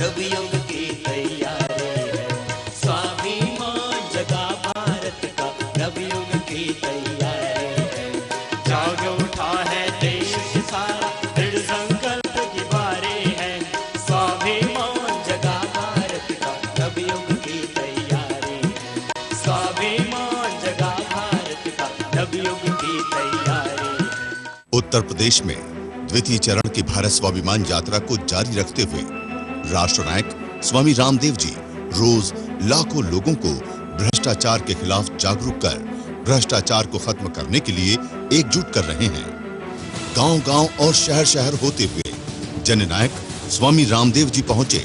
नवयुग की तैयारी है, स्वाभिमान जगा भारत का, नवयुग की तैयारी है। जाग उठा है देश सारा, दृढ़ संकल्प की बारी है, स्वाभिमान जगा भारत का, नवयुग की तैयारी है, स्वाभिमान जगा भारत का, नवयुग की तैयारी है। उत्तर प्रदेश में द्वितीय चरण की भारत स्वाभिमान यात्रा को जारी रखते हुए राष्ट्र नायक स्वामी रामदेव जी रोज लाखों लोगों को भ्रष्टाचार के खिलाफ जागरूक कर भ्रष्टाचार को खत्म करने के लिए एकजुट कर रहे हैं। गांव-गांव और शहर-शहर होते हुए जननायक स्वामी रामदेव जी पहुंचे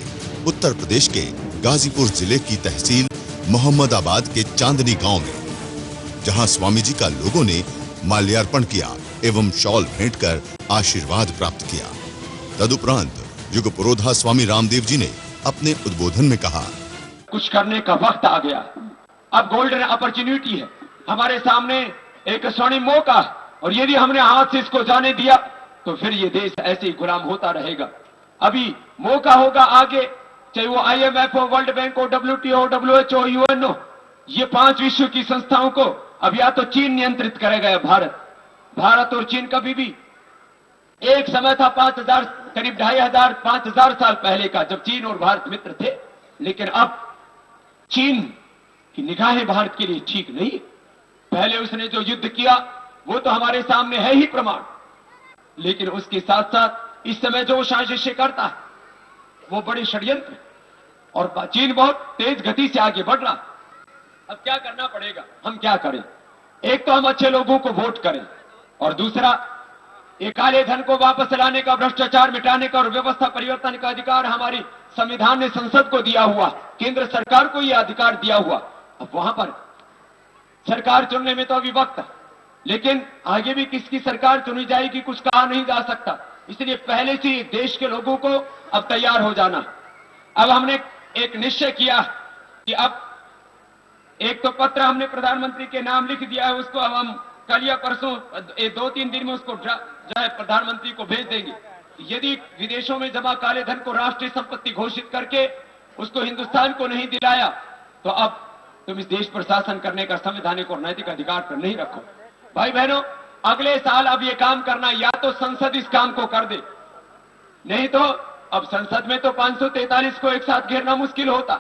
उत्तर प्रदेश के गाजीपुर जिले की तहसील मोहम्मदाबाद के चांदनी गांव में, जहां स्वामी जी का लोगों ने माल्यार्पण किया एवं शॉल भेंट कर आशीर्वाद प्राप्त किया। तदुपरांत युग पुरोधा स्वामी रामदेव जी ने अपने उद्बोधन में कहा, कुछ करने का वक्त आ गया। अब गोल्डन अपॉर्चुनिटी है हमारे सामने, एक स्वर्णिम मौका, और यदि हमने हाथ से इसको जाने दिया तो फिर ये देश ऐसे ही गुलाम होता रहेगा। अभी मौका होगा आगे, चाहे वो IMF हो, वर्ल्ड बैंक हो, WTO, WHO, UN हो, ये 5 विश्व की संस्थाओं को अब या तो चीन नियंत्रित करेगा, भारत और चीन कभी भी एक समय था 5000, करीब 2500, 5000 साल पहले का, जब चीन और भारत मित्र थे। लेकिन अब चीन की निगाहें भारत के लिए ठीक नहीं। पहले उसने जो युद्ध किया वो तो हमारे सामने है ही प्रमाण, लेकिन उसके साथ साथ इस समय जो साजिशें करता है वो बड़े षड्यंत्र, और चीन बहुत तेज गति से आगे बढ़ रहा। अब क्या करना पड़ेगा, हम क्या करें? एक तो हम अच्छे लोगों को वोट करें, और दूसरा ये काले धन को वापस लाने का, भ्रष्टाचार मिटाने का और व्यवस्था परिवर्तन का अधिकार हमारी संविधान ने संसद को दिया हुआ, केंद्र सरकार को यह अधिकार दिया हुआ। अब वहां पर सरकार चुनने में तो अभी वक्त है, लेकिन आगे भी किसकी सरकार चुनी जाएगी कुछ कहा नहीं जा सकता। इसलिए पहले से देश के लोगों को अब तैयार हो जाना। अब हमने एक निश्चय किया कि अब एक तो पत्र हमने प्रधानमंत्री के नाम लिख दिया है, उसको अब हम कल या परसों 2-3 दिन में उसको जो है प्रधानमंत्री को भेज देंगे। यदि विदेशों में जमा काले धन को राष्ट्रीय संपत्ति घोषित करके उसको हिंदुस्तान को नहीं दिलाया, तो अब तुम इस देश पर शासन करने का संवैधानिक और नैतिक अधिकार पर नहीं रखो। भाई बहनों, अगले साल अब ये काम करना, या तो संसद इस काम को कर दे, नहीं तो अब संसद में तो 543 को एक साथ घेरना मुश्किल होता।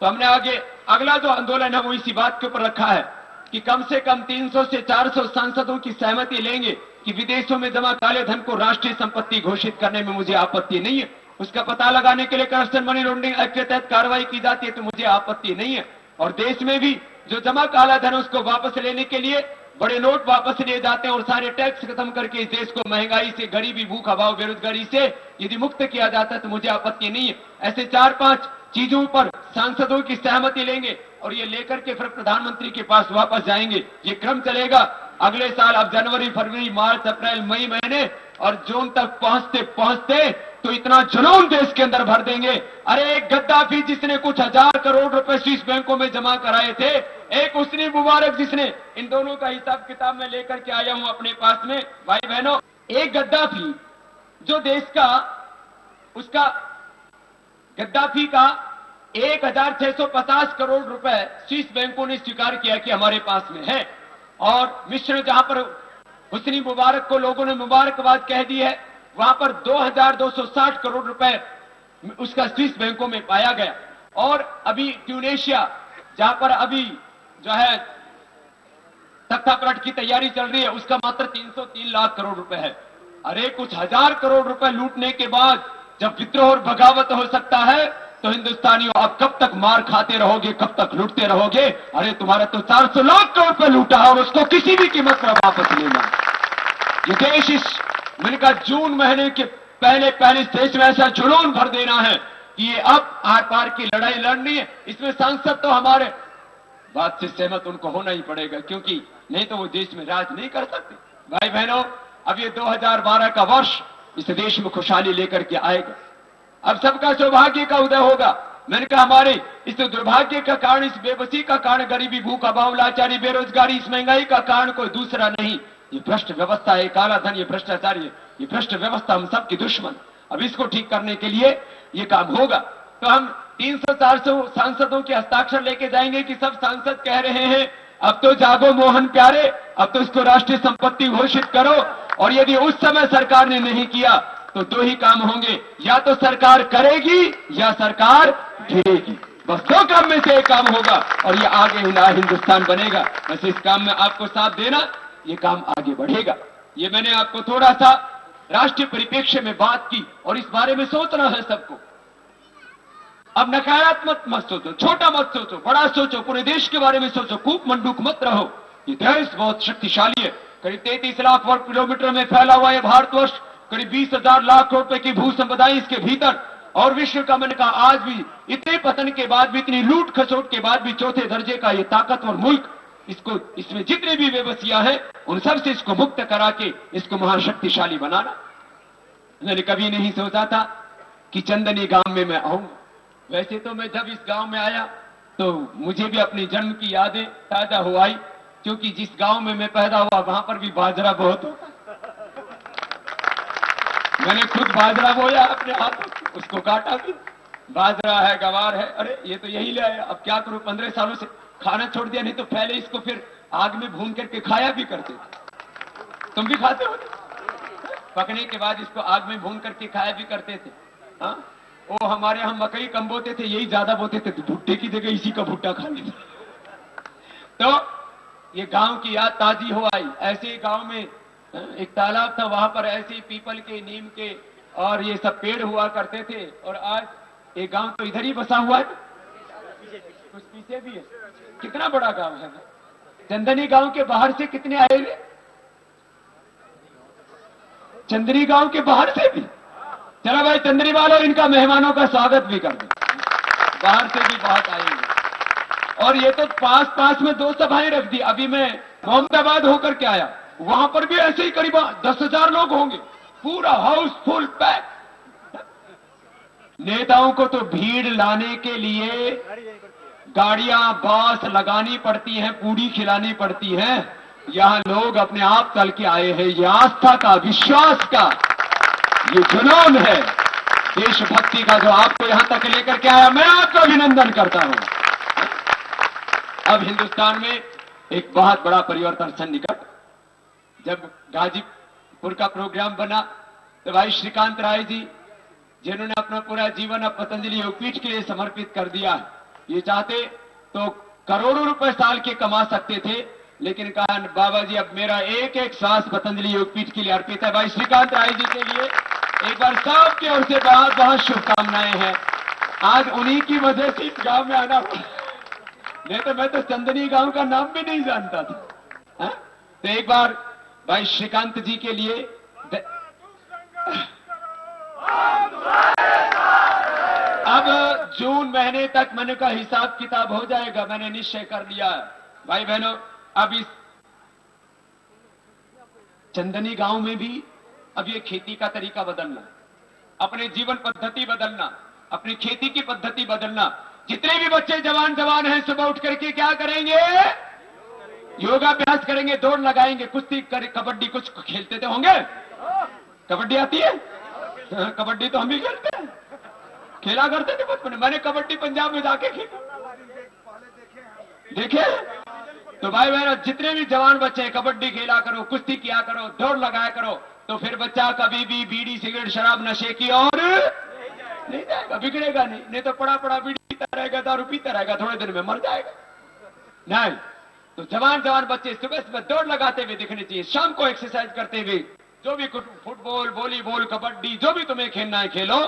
तो हमने आगे अगला जो आंदोलन है वो इसी बात के ऊपर रखा है कि कम से कम 300 से 400 सांसदों की सहमति लेंगे कि विदेशों में जमा काले धन को राष्ट्रीय संपत्ति घोषित करने में मुझे आपत्ति नहीं है। उसका पता लगाने के लिए करप्शन मनी लॉन्ड्रिंग एक्ट के तहत कार्रवाई की जाती है तो मुझे आपत्ति नहीं है। और देश में भी जो जमा काला धन उसको वापस लेने के लिए बड़े नोट वापस लिए जाते हैं और सारे टैक्स खत्म करके इस देश को महंगाई से, गरीबी, भूख, अभाव, बेरोजगारी से यदि मुक्त किया जाता है तो मुझे आपत्ति नहीं है। ऐसे 4-5 चीजों पर सांसदों की सहमति लेंगे और ये लेकर के फिर प्रधानमंत्री के पास वापस जाएंगे। ये क्रम चलेगा अगले साल। अब जनवरी, फरवरी, मार्च, अप्रैल, मई महीने और जून तक पहुंचते पहुंचते तो इतना जुनून देश के अंदर भर देंगे। अरे एक गद्दाफी जिसने कुछ 1000 करोड़ रुपए स्विस बैंकों में जमा कराए थे, एक हुस्नी मुबारक जिसने, इन दोनों का हिसाब किताब में लेकर के आया हूं अपने पास में। भाई बहनों, एक गद्दाफी जो देश का, उसका गद्दाफी का 1650 करोड़ रुपए स्विस बैंकों ने स्वीकार किया कि हमारे पास में है, और मिश्र जहां पर हुस्नी मुबारक को लोगों ने मुबारकबाद कह दी है, वहां पर 2260 करोड़ रुपए उसका स्विस बैंकों में पाया गया। और अभी ट्यूनेशिया जहां पर अभी जो है तख्तापलट की तैयारी चल रही है, उसका मात्र 303 लाख करोड़ रुपए है। अरे कुछ 1000 करोड़ रुपए लूटने के बाद जब विद्रोह और बगावत हो सकता है तो हिंदुस्तानियों आप कब तक मार खाते रहोगे, कब तक लूटते रहोगे? अरे तुम्हारा तो 400 लाख करोड़ रुपए लूटा है और उसको किसी भी कीमत पर वापस लेना। ये देश इस मैंने कहा जून महीने के पहले इस देश में ऐसा जुनून भर देना है कि ये अब आर पार की लड़ाई लड़नी है। इसमें सांसद तो हमारे बात से सहमत उनको होना ही पड़ेगा, क्योंकि नहीं तो वो देश में राज नहीं कर सकते। भाई बहनों, अब ये 2012 का वर्ष इस देश में खुशहाली लेकर के आएगा। अब सबका सौभाग्य का उदय होगा। मैंने कहा हमारे इस दुर्भाग्य का कारण, इस बेबसी का कारण, गरीबी, भूख, अभाव, लाचारी, बेरोजगारी, इस महंगाई का कारण कोई दूसरा नहीं, ये भ्रष्ट व्यवस्था है, काला धन, ये भ्रष्टाचार, ये भ्रष्ट व्यवस्था हम सबकी दुश्मन। अब इसको ठीक करने के लिए ये काम होगा। तो हम 300-400 सांसदों के हस्ताक्षर लेके जाएंगे कि सब सांसद कह रहे हैं अब तो जागो मोहन प्यारे, अब तो इसको राष्ट्रीय संपत्ति घोषित करो। और यदि उस समय सरकार ने नहीं किया तो दो ही काम होंगे, या तो सरकार करेगी या सरकार गिरेगी। बस दो काम में से एक काम होगा और ये आगे हिंदुस्तान बनेगा। बस इस काम में आपको साथ देना, ये काम आगे बढ़ेगा। ये मैंने आपको थोड़ा सा राष्ट्रीय परिप्रेक्ष्य में बात की और इस बारे में सोचना है सबको। अब नकारात्मक मत सोचो, छोटा मत सोचो, बड़ा सोचो, पूरे देश के बारे में सोचो, कूप मंडूक मत रहो। ये देश बहुत शक्तिशाली है। करीब 33 लाख वर्ग किलोमीटर में फैला हुआ है भारतवर्ष, करीब 20,000 लाख करोड़ रुपए की भू संपदा इसके भीतर। और विश्व का मैंने कहा आज भी इतने पतन के बाद भी, इतनी लूट खसोट के बाद भी चौथे दर्जे का ये ताकतवर मुल्क, इसको इसमें जितने भी बेबसियां हैं उन सब से इसको मुक्त करा के इसको महाशक्तिशाली बनाना। मैंने कभी नहीं सोचा था कि चंदनी गांव में मैं आऊंगा। वैसे तो मैं जब इस गांव में आया तो मुझे भी अपने जन्म की यादें ताजा हो आई, क्योंकि जिस गांव में मैं पैदा हुआ वहां पर भी बाजरा बहुत होता। मैंने खुद बाजरा बोया अपने हाथों, उसको काटा भी। बाजरा है, गवार है, अरे ये तो यही ले आया, अब क्या करूं। 15 सालों से खाना छोड़ दिया, नहीं तो पहले इसको फिर आग में भून करके खाया भी करते थे। तुम भी खाते हो? पकने के बाद इसको आग में भून करके खाया भी करते थे। हाँ, वो हमारे हम मकई कम बोते थे, यही ज्यादा बोते थे, तो भुट्टे की जगह इसी का भुट्टा खा लेते। तो ये गांव की याद ताजी हो आई। ऐसे ही गांव में एक तालाब था, वहां पर ऐसे ही पीपल के, नीम के और ये सब पेड़ हुआ करते थे। और आज एक गांव तो इधर ही बसा हुआ है, कुछ पीछे भी है। कितना बड़ा गांव है। चंदनी गांव के बाहर से कितने आए हुए? चंदनी गांव के बाहर से भी। चलो भाई चंदनी वालों, इनका मेहमानों का स्वागत भी कर दो। बाहर से भी बहुत आएंगे। और ये तो पास में 2 सभाएं रख दी। अभी मैं मोहम्मदाबाद होकर के आया, वहां पर भी ऐसे ही करीब 10,000 लोग होंगे, पूरा हाउस फुल पैक। नेताओं को तो भीड़ लाने के लिए गाड़ियां बास लगानी पड़ती हैं, पूड़ी खिलानी पड़ती हैं। यहां लोग अपने आप चल के आए हैं। ये आस्था का, विश्वास का ये जुनून है, देशभक्ति का, जो आपको यहां तक लेकर के आया। मैं आपका अभिनंदन करता हूं। अब हिंदुस्तान में एक बहुत बड़ा परिवर्तन सन्निकट। जब गाजीपुर का प्रोग्राम बना तो भाई श्रीकांत राय जी, जिन्होंने अपना पूरा जीवन अब पतंजलि योगपीठ के लिए समर्पित कर दिया, ये चाहते तो करोड़ों रुपए साल के कमा सकते थे, लेकिन कहा बाबा जी अब मेरा एक एक सांस पतंजलि योगपीठ के लिए अर्पित है। भाई श्रीकांत राय जी के लिए एक बार सबकी ओर से बहुत बहुत शुभकामनाएं हैं। आज उन्हीं की वजह से इस गांव में आना हुआ, नहीं तो मैं तो चंदनी गांव का नाम भी नहीं जानता था। हा? तो एक बार भाई श्रीकांत जी के लिए अब जून महीने तक मैंने कहा हिसाब किताब हो जाएगा, मैंने निश्चय कर लिया है। भाई बहनों, अब इस चंदनी गांव में भी अब ये खेती का तरीका बदलना, अपने जीवन पद्धति बदलना, अपनी खेती की पद्धति बदलना। जितने भी बच्चे जवान हैं सुबह उठ करके क्या करेंगे? योगाभ्यास करेंगे, दौड़ लगाएंगे, कुश्ती कबड्डी कुछ खेलते थे होंगे। कबड्डी आती है? कबड्डी तो हम भी खेलते हैं, खेला करते थे बचपन में। मैंने कबड्डी पंजाब में जाके खेला, देखे। तो भाई बहनों, जितने भी जवान बच्चे हैं, कबड्डी खेला करो, कुश्ती किया करो, दौड़ लगाया करो, तो फिर बच्चा कभी भी बीड़ी सिगरेट शराब नशे की और नहीं जाएगा, बिगड़ेगा नहीं। नहीं तो पड़ा पड़ा बीड़ी पीता रहेगा, दारू पीता रहेगा, थोड़े दिन में मर जाएगा। नहीं तो जवान बच्चे सुबह सुबह दौड़ लगाते हुए दिखने चाहिए, शाम को एक्सरसाइज करते हुए, जो भी फुटबॉल, वॉलीबॉल, कबड्डी, जो भी तुम्हें खेलना है खेलो।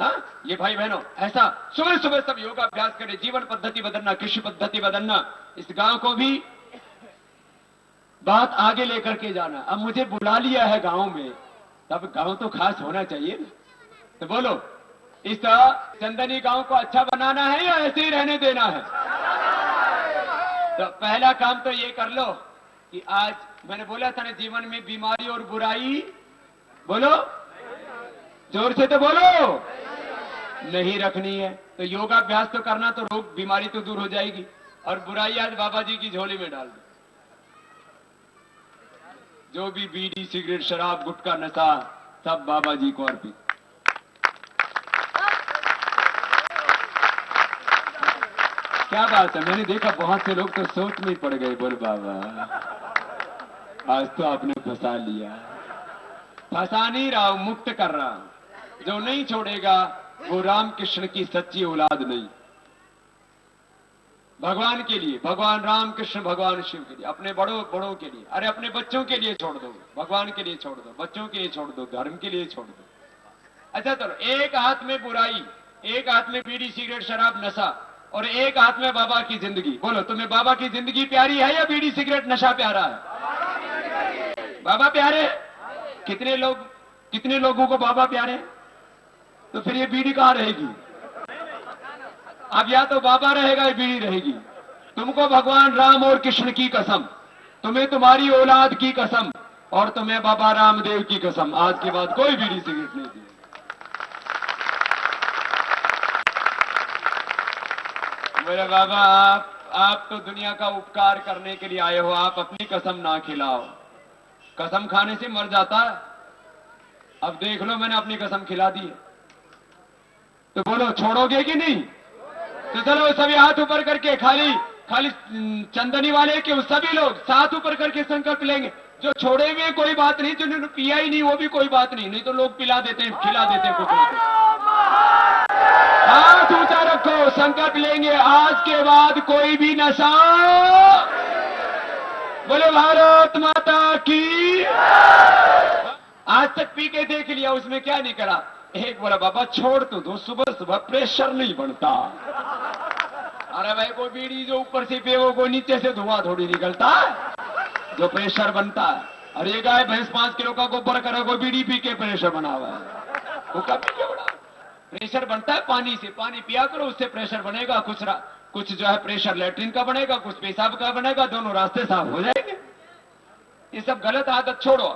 हाँ, ये भाई बहनों, ऐसा सुबह सुबह सब योगाभ्यास करें, जीवन पद्धति बदलना, कृषि पद्धति बदलना, इस गांव को भी बात आगे लेकर के जाना। अब मुझे बुला लिया है गांव में, तब गांव तो खास होना चाहिए ना। तो बोलो, इस चंदनी गांव को अच्छा बनाना है या ऐसे ही रहने देना है? तो पहला काम तो ये कर लो कि आज मैंने बोला था ना, जीवन में बीमारी और बुराई, बोलो जोर से तो बोलो, नहीं रखनी है। तो योगाभ्यास तो करना, तो रोग बीमारी तो दूर हो जाएगी। और बुराई आज बाबा जी की झोली में डाल दो। जो भी बीड़ी सिगरेट शराब गुटखा नशा, सब बाबा जी को अर्पित। क्या बात है, मैंने देखा बहुत से लोग तो सोच में ही पड़ गए। बोल बाबा, आज तो आपने फंसा लिया। फंसा नहीं रहा हूं, मुक्त कर रहा हूं। जो नहीं छोड़ेगा वो राम कृष्ण की सच्ची औलाद नहीं। भगवान के लिए, भगवान राम कृष्ण, भगवान शिव के लिए, अपने बड़ों बड़ों के लिए, अरे अपने बच्चों के लिए छोड़ दो, भगवान के लिए छोड़ दो, बच्चों के लिए छोड़ दो, धर्म के लिए छोड़ दो। अच्छा चलो, एक हाथ में बुराई, एक हाथ में बीड़ी सिगरेट शराब नशा, और एक हाथ में बाबा की जिंदगी। बोलो, तुम्हें बाबा की जिंदगी प्यारी है या बीड़ी सिगरेट नशा प्यारा है? बाबा प्यारे। कितने लोगों को बाबा प्यारे? तो फिर ये बीड़ी कहां रहेगी? अब या तो बाबा रहेगा या बीड़ी रहेगी। तुमको भगवान राम और कृष्ण की कसम, तुम्हें तुम्हारी औलाद की कसम, और तुम्हें बाबा रामदेव की कसम, आज के बाद कोई बीड़ी सिगरेट नहीं दी। मेरे बाबा, आप तो दुनिया का उपकार करने के लिए आए हो, आप अपनी कसम ना खिलाओ। कसम खाने से मर जाता है। अब देख लो, मैंने अपनी कसम खिला दी है, तो बोलो छोड़ोगे कि नहीं? तो चलो सभी हाथ ऊपर करके, खाली चंदनी वाले के सभी लोग साथ ऊपर करके संकल्प लेंगे। जो छोड़े हुए कोई बात नहीं, जिन्होंने पिया ही नहीं वो भी कोई बात नहीं, नहीं तो लोग पिला देते हैं, खिला देते हैं कुछ ना कुछ। हाथ ऊंचा रखो, संकल्प लेंगे, आज के बाद कोई भी नशा। बोले भारत माता की। आज तक पी के देख लिया, उसमें क्या निकला? एक बोला बाबा छोड़ तो दो, सुबह सुबह प्रेशर नहीं बनता। अरे भाई, कोई बीड़ी जो ऊपर से पियो, कोई नीचे से धुआं थोड़ी निकलता है जो प्रेशर बनता है। और ये गाय भैंस 5 किलो का गोबर करे, कोई बीड़ी पी के प्रेशर बना हुआ है। वो कब पी के बना? प्रेशर बनता है पानी से। पानी पिया करो, उससे प्रेशर बनेगा। कुछ जो है प्रेशर लेटरिन का बनेगा, कुछ पेशाब का बनेगा, दोनों रास्ते साफ हो जाएंगे। ये सब गलत आदत छोड़ो।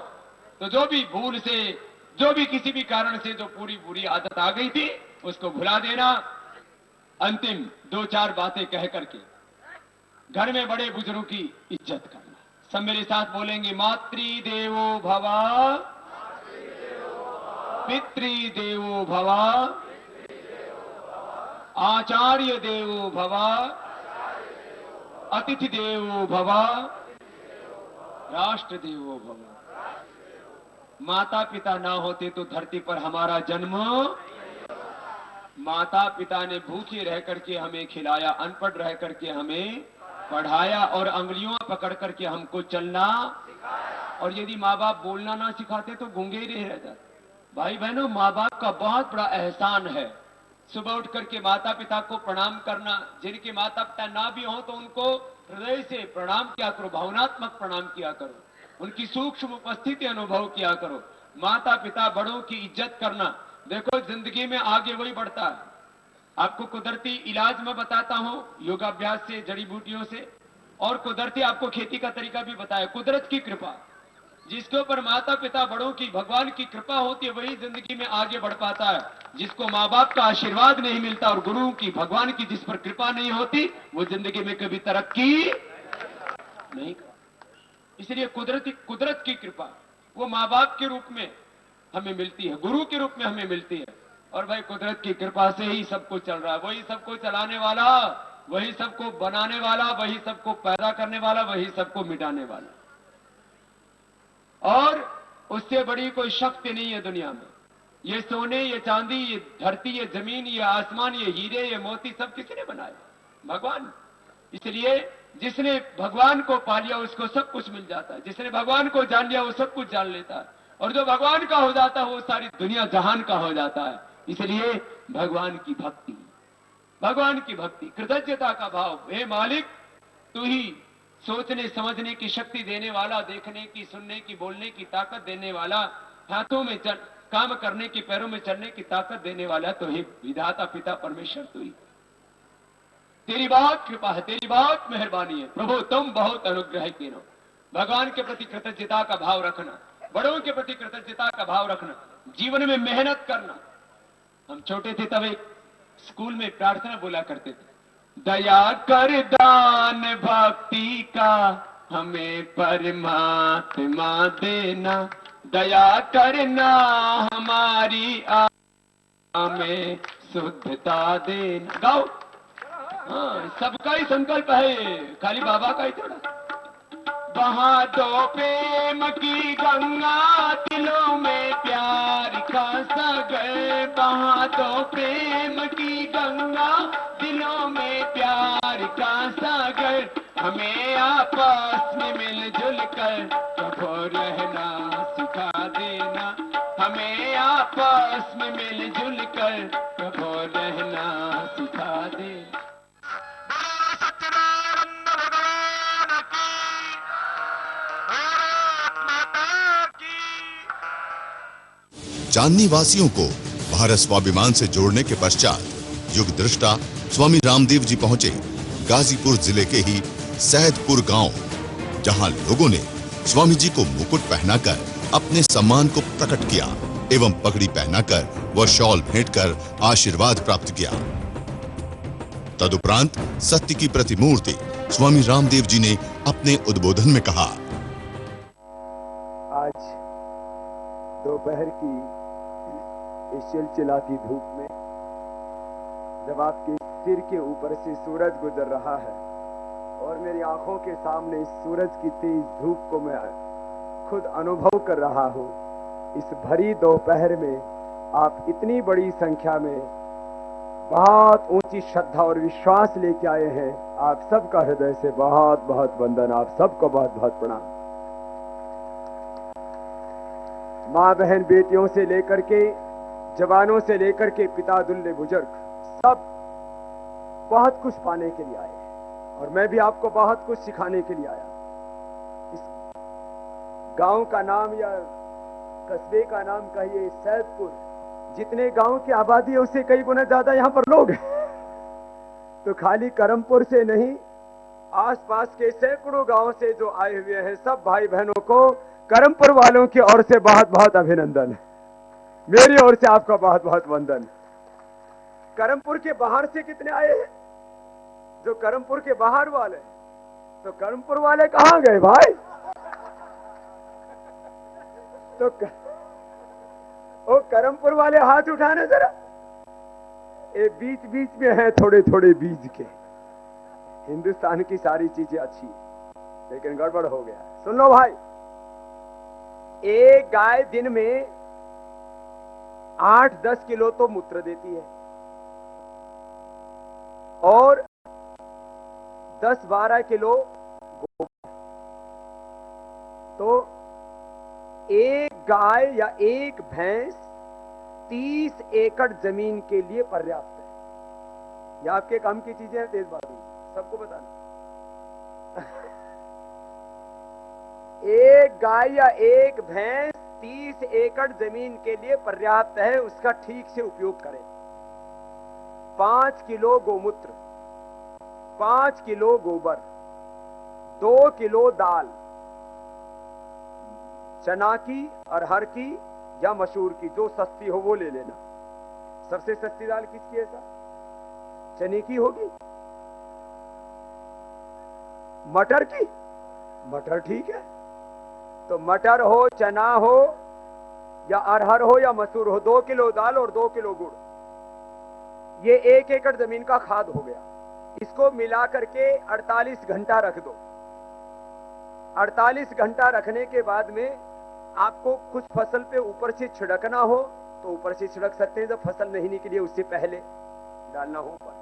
तो जो भी भूल से, जो भी किसी भी कारण से जो पूरी बुरी आदत आ गई थी, उसको भुला देना। अंतिम 2-4 बातें कह करके घर में बड़े बुजुर्गों की इज्जत करना। सब मेरे साथ बोलेंगे, मातृदेवो भव, पितृदेवो भव, आचार्य देवो भव, अतिथि देवो भव, राष्ट्र देवो भव। माता पिता ना होते तो धरती पर हमारा जन्म। माता पिता ने भूखे रह करके हमें खिलाया, अनपढ़ रह करके हमें पढ़ाया, और अंगुलियों पकड़ करके हमको चलना। और यदि माँ बाप बोलना ना सिखाते तो गूंगे ही रह जाते। भाई बहनों, माँ बाप का बहुत बड़ा एहसान है सुबह उठ करके माता पिता को प्रणाम करना। जिनके माता पिता ना भी हो तो उनको हृदय से प्रणाम किया करो, भावनात्मक प्रणाम किया करो, उनकी सूक्ष्म उपस्थिति अनुभव किया करो। माता पिता बड़ों की इज्जत करना। देखो, जिंदगी में आगे वही बढ़ता है। आपको कुदरती इलाज में बताता हूं, योगाभ्यास से, जड़ी बूटियों से, और कुदरती आपको खेती का तरीका भी बताया। कुदरत की कृपा, जिसके ऊपर माता पिता बड़ों की, भगवान की कृपा होती है, वही जिंदगी में आगे बढ़ पाता है। जिसको माँ बाप का आशीर्वाद नहीं मिलता और गुरु की, भगवान की जिस पर कृपा नहीं होती, वो जिंदगी में कभी तरक्की नहीं कर। इसलिए कुदरत की कृपा वो माँ बाप के रूप में हमें मिलती है, गुरु के रूप में हमें मिलती है। और भाई, कुदरत की कृपा से ही सब कुछ चल रहा है। वही सबको चलाने वाला, वही सबको बनाने वाला, वही सबको पैदा करने वाला, वही सबको मिटाने वाला। और उससे बड़ी कोई शक्ति नहीं है दुनिया में। ये सोने, ये चांदी, ये धरती, ये जमीन, ये आसमान, ये हीरे, ये मोती, सब किसी ने बनाए? भगवान। इसलिए जिसने भगवान को पा लिया उसको सब कुछ मिल जाता है। जिसने भगवान को जान लिया वो सब कुछ जान लेता है। और जो भगवान का हो जाता है वो सारी दुनिया जहान का हो जाता है। इसलिए भगवान की भक्ति, भगवान की भक्ति, कृतज्ञता का भाव। हे मालिक, तू ही सोचने समझने की शक्ति देने वाला, देखने की, सुनने की, बोलने की ताकत देने वाला, हाथों में काम करने की, पैरों में चलने की ताकत देने वाला तो हे विधाता पिता परमेश्वर, तू ही। तेरी बहुत कृपा है, तेरी बहुत मेहरबानी है प्रभु, तुम बहुत अनुग्रह कीनो। भगवान के प्रति कृतज्ञता का भाव रखना, बड़ों के प्रति कृतज्ञता का भाव रखना, जीवन में मेहनत करना। हम छोटे थे तब एक स्कूल में प्रार्थना बोला करते थे, दया कर दान भक्ति का हमें परमात्मा देना, दया करना हमारी आत्मा में शुद्धता देना। गाओ, हाँ, सबका ही संकल्प है ये, खाली बाबा का ही थोड़ा। बहा दो प्रेम की गंगा, दिलों में प्यार का सागर। बहा दो प्रेम की गंगा, दिलों में प्यार का सागर। हमें आपस में मिलजुल कर कभो रहना सिखा देना। हमें आपस में मिलजुल कर कभो रहना सिखा देना। चांदनी वासियों को भारत स्वाभिमान से जोड़ने के पश्चात युग दृष्टा स्वामी रामदेव जी पहुंचे गाजीपुर जिले के ही सैदपुर गांव, जहां लोगों ने स्वामी जी को मुकुट पहनाकर अपने सम्मान को प्रकट किया एवं पगड़ी पहनाकर व शॉल भेंटकर आशीर्वाद प्राप्त किया। तदुपरांत सत्य की प्रतिमूर्ति स्वामी रामदेव जी ने अपने उद्बोधन में कहा, आज दोपहर की इस चिलचिलाती धूप में जब आपके सिर के ऊपर से सूरज गुजर रहा है और मेरी आंखों के सामने इस सूरज की तेज धूप को मैं खुद अनुभव कर रहा हूं, इस भरी दोपहर में आप इतनी बड़ी संख्या में बहुत ऊंची श्रद्धा और विश्वास लेके आए हैं। आप सबका हृदय से बहुत बहुत वंदन, आप सबको बहुत बहुत प्रणाम। माँ बहन बेटियों से लेकर के जवानों से लेकर के पिता दुल्हे बुजुर्ग सब बहुत कुछ पाने के लिए आए और मैं भी आपको बहुत कुछ सिखाने के लिए आया। इस गांव का नाम या कस्बे का नाम कहिए सैदपुर, जितने गांव की आबादी है उससे कई गुना ज्यादा यहां पर लोग हैं। तो खाली करमपुर से नहीं, आसपास के सैकड़ों गांव से जो आए हुए हैं सब भाई बहनों को करमपुर वालों की ओर से बहुत बहुत अभिनंदन, मेरी ओर से आपका बहुत बहुत वंदन। करमपुर के बाहर से कितने आए हैं? जो करमपुर के बाहर वाले, तो करमपुर वाले कहां गए भाई? तो ओ करमपुर वाले हाथ उठाने जरा। ये बीच बीच में है थोड़े थोड़े बीज के। हिंदुस्तान की सारी चीजें अच्छी लेकिन गड़बड़ हो गया। सुन लो भाई, एक गाय दिन में 8-10 किलो तो मूत्र देती है और 10-12 किलो गोबर। तो एक गाय या एक भैंस 30 एकड़ जमीन के लिए पर्याप्त है। यह आपके काम की चीजें हैं तेज बहादुर, सबको बताना। एक गाय या एक भैंस 30 एकड़ जमीन के लिए पर्याप्त है, उसका ठीक से उपयोग करें। 5 किलो गोमूत्र, 5 किलो गोबर, 2 किलो दाल, चना की, अरहर की या मसूर की, जो सस्ती हो वो ले लेना। सबसे सस्ती दाल किसकी है सर? चने की होगी। मटर की? मटर ठीक है। तो मटर हो, चना हो या अरहर हो या मसूर हो, 2 किलो दाल और 2 किलो गुड़, ये 1 एकड़ जमीन का खाद हो गया। इसको मिला करके 48 घंटा रख दो। 48 घंटा रखने के बाद में आपको कुछ फसल पे ऊपर से छिड़कना हो तो ऊपर से छिड़क सकते हैं, जब फसल नहीं निकली है उससे पहले डालना हो ऊपर।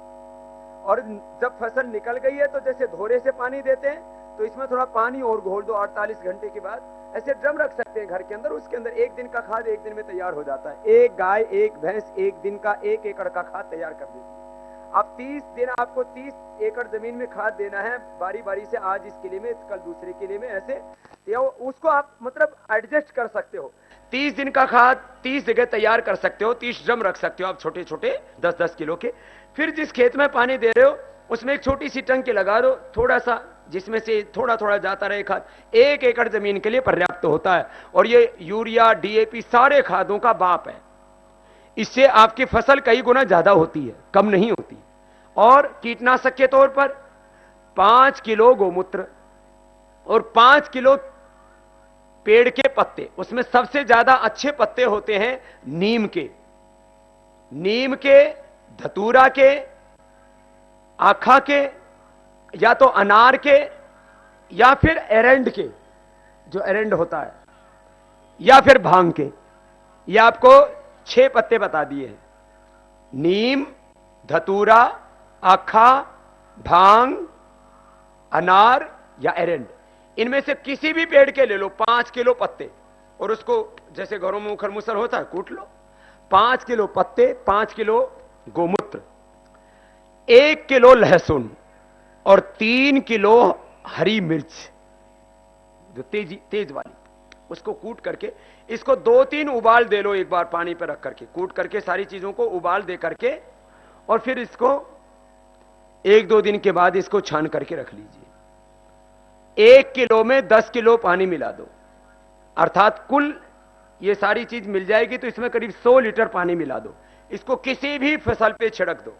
और जब फसल निकल गई है तो जैसे धोरे से पानी देते हैं तो इसमें थोड़ा पानी और घोल दो। 48 घंटे के बाद ऐसे ड्रम रख सकते हैं घर के अंदर, उसके अंदर 1 दिन का खाद 1 दिन में तैयार हो जाता है। एक गाय एक भैंस 1 दिन का 1 एकड़ का खाद तैयार कर देती है। अब 30 दिन आपको 30 एकड़ जमीन में खाद देना है, बारी बारी से, आज इस किले में कल दूसरे किले में, ऐसे उसको आप मतलब एडजस्ट कर सकते हो। 30 दिन का खाद 30 जगह तैयार कर सकते हो, 30 ड्रम रख सकते हो आप छोटे छोटे 10-10 किलो के। फिर जिस खेत में पानी दे रहे हो उसमें एक छोटी सी टंकी लगा दो, थोड़ा सा, जिसमें से थोड़ा थोड़ा जाता रहे खाद। 1 एकड़ जमीन के लिए पर्याप्त होता है। और ये यूरिया, डीएपी सारे खादों का बाप है। इससे आपकी फसल कई गुना ज्यादा होती है, कम नहीं होती। और कीटनाशक के तौर पर 5 किलो गोमूत्र और 5 किलो पेड़ के पत्ते, उसमें सबसे ज्यादा अच्छे पत्ते होते हैं नीम के, धतूरा के, आखा के, या तो अनार के, या फिर एरेंड के, जो एरेंड होता है, या फिर भांग के। ये आपको 6 पत्ते बता दिए हैं। नीम, धतूरा, आखा, भांग, अनार या एरेंड। इनमें से किसी भी पेड़ के ले लो 5 किलो पत्ते, और उसको जैसे घरों में उखड़ मुसर होता है कूट लो। 5 किलो पत्ते, 5 किलो गोमूत्र, 1 किलो लहसुन और 3 किलो हरी मिर्च जो तेज वाली, उसको कूट करके इसको 2-3 उबाल दे लो एक बार पानी पर रख करके, कूट करके सारी चीजों को उबाल दे करके, और फिर इसको 1-2 दिन के बाद इसको छान करके रख लीजिए। 1 किलो में 10 किलो पानी मिला दो, अर्थात कुल ये सारी चीज मिल जाएगी तो इसमें करीब 100 लीटर पानी मिला दो। इसको किसी भी फसल पे छिड़क दो,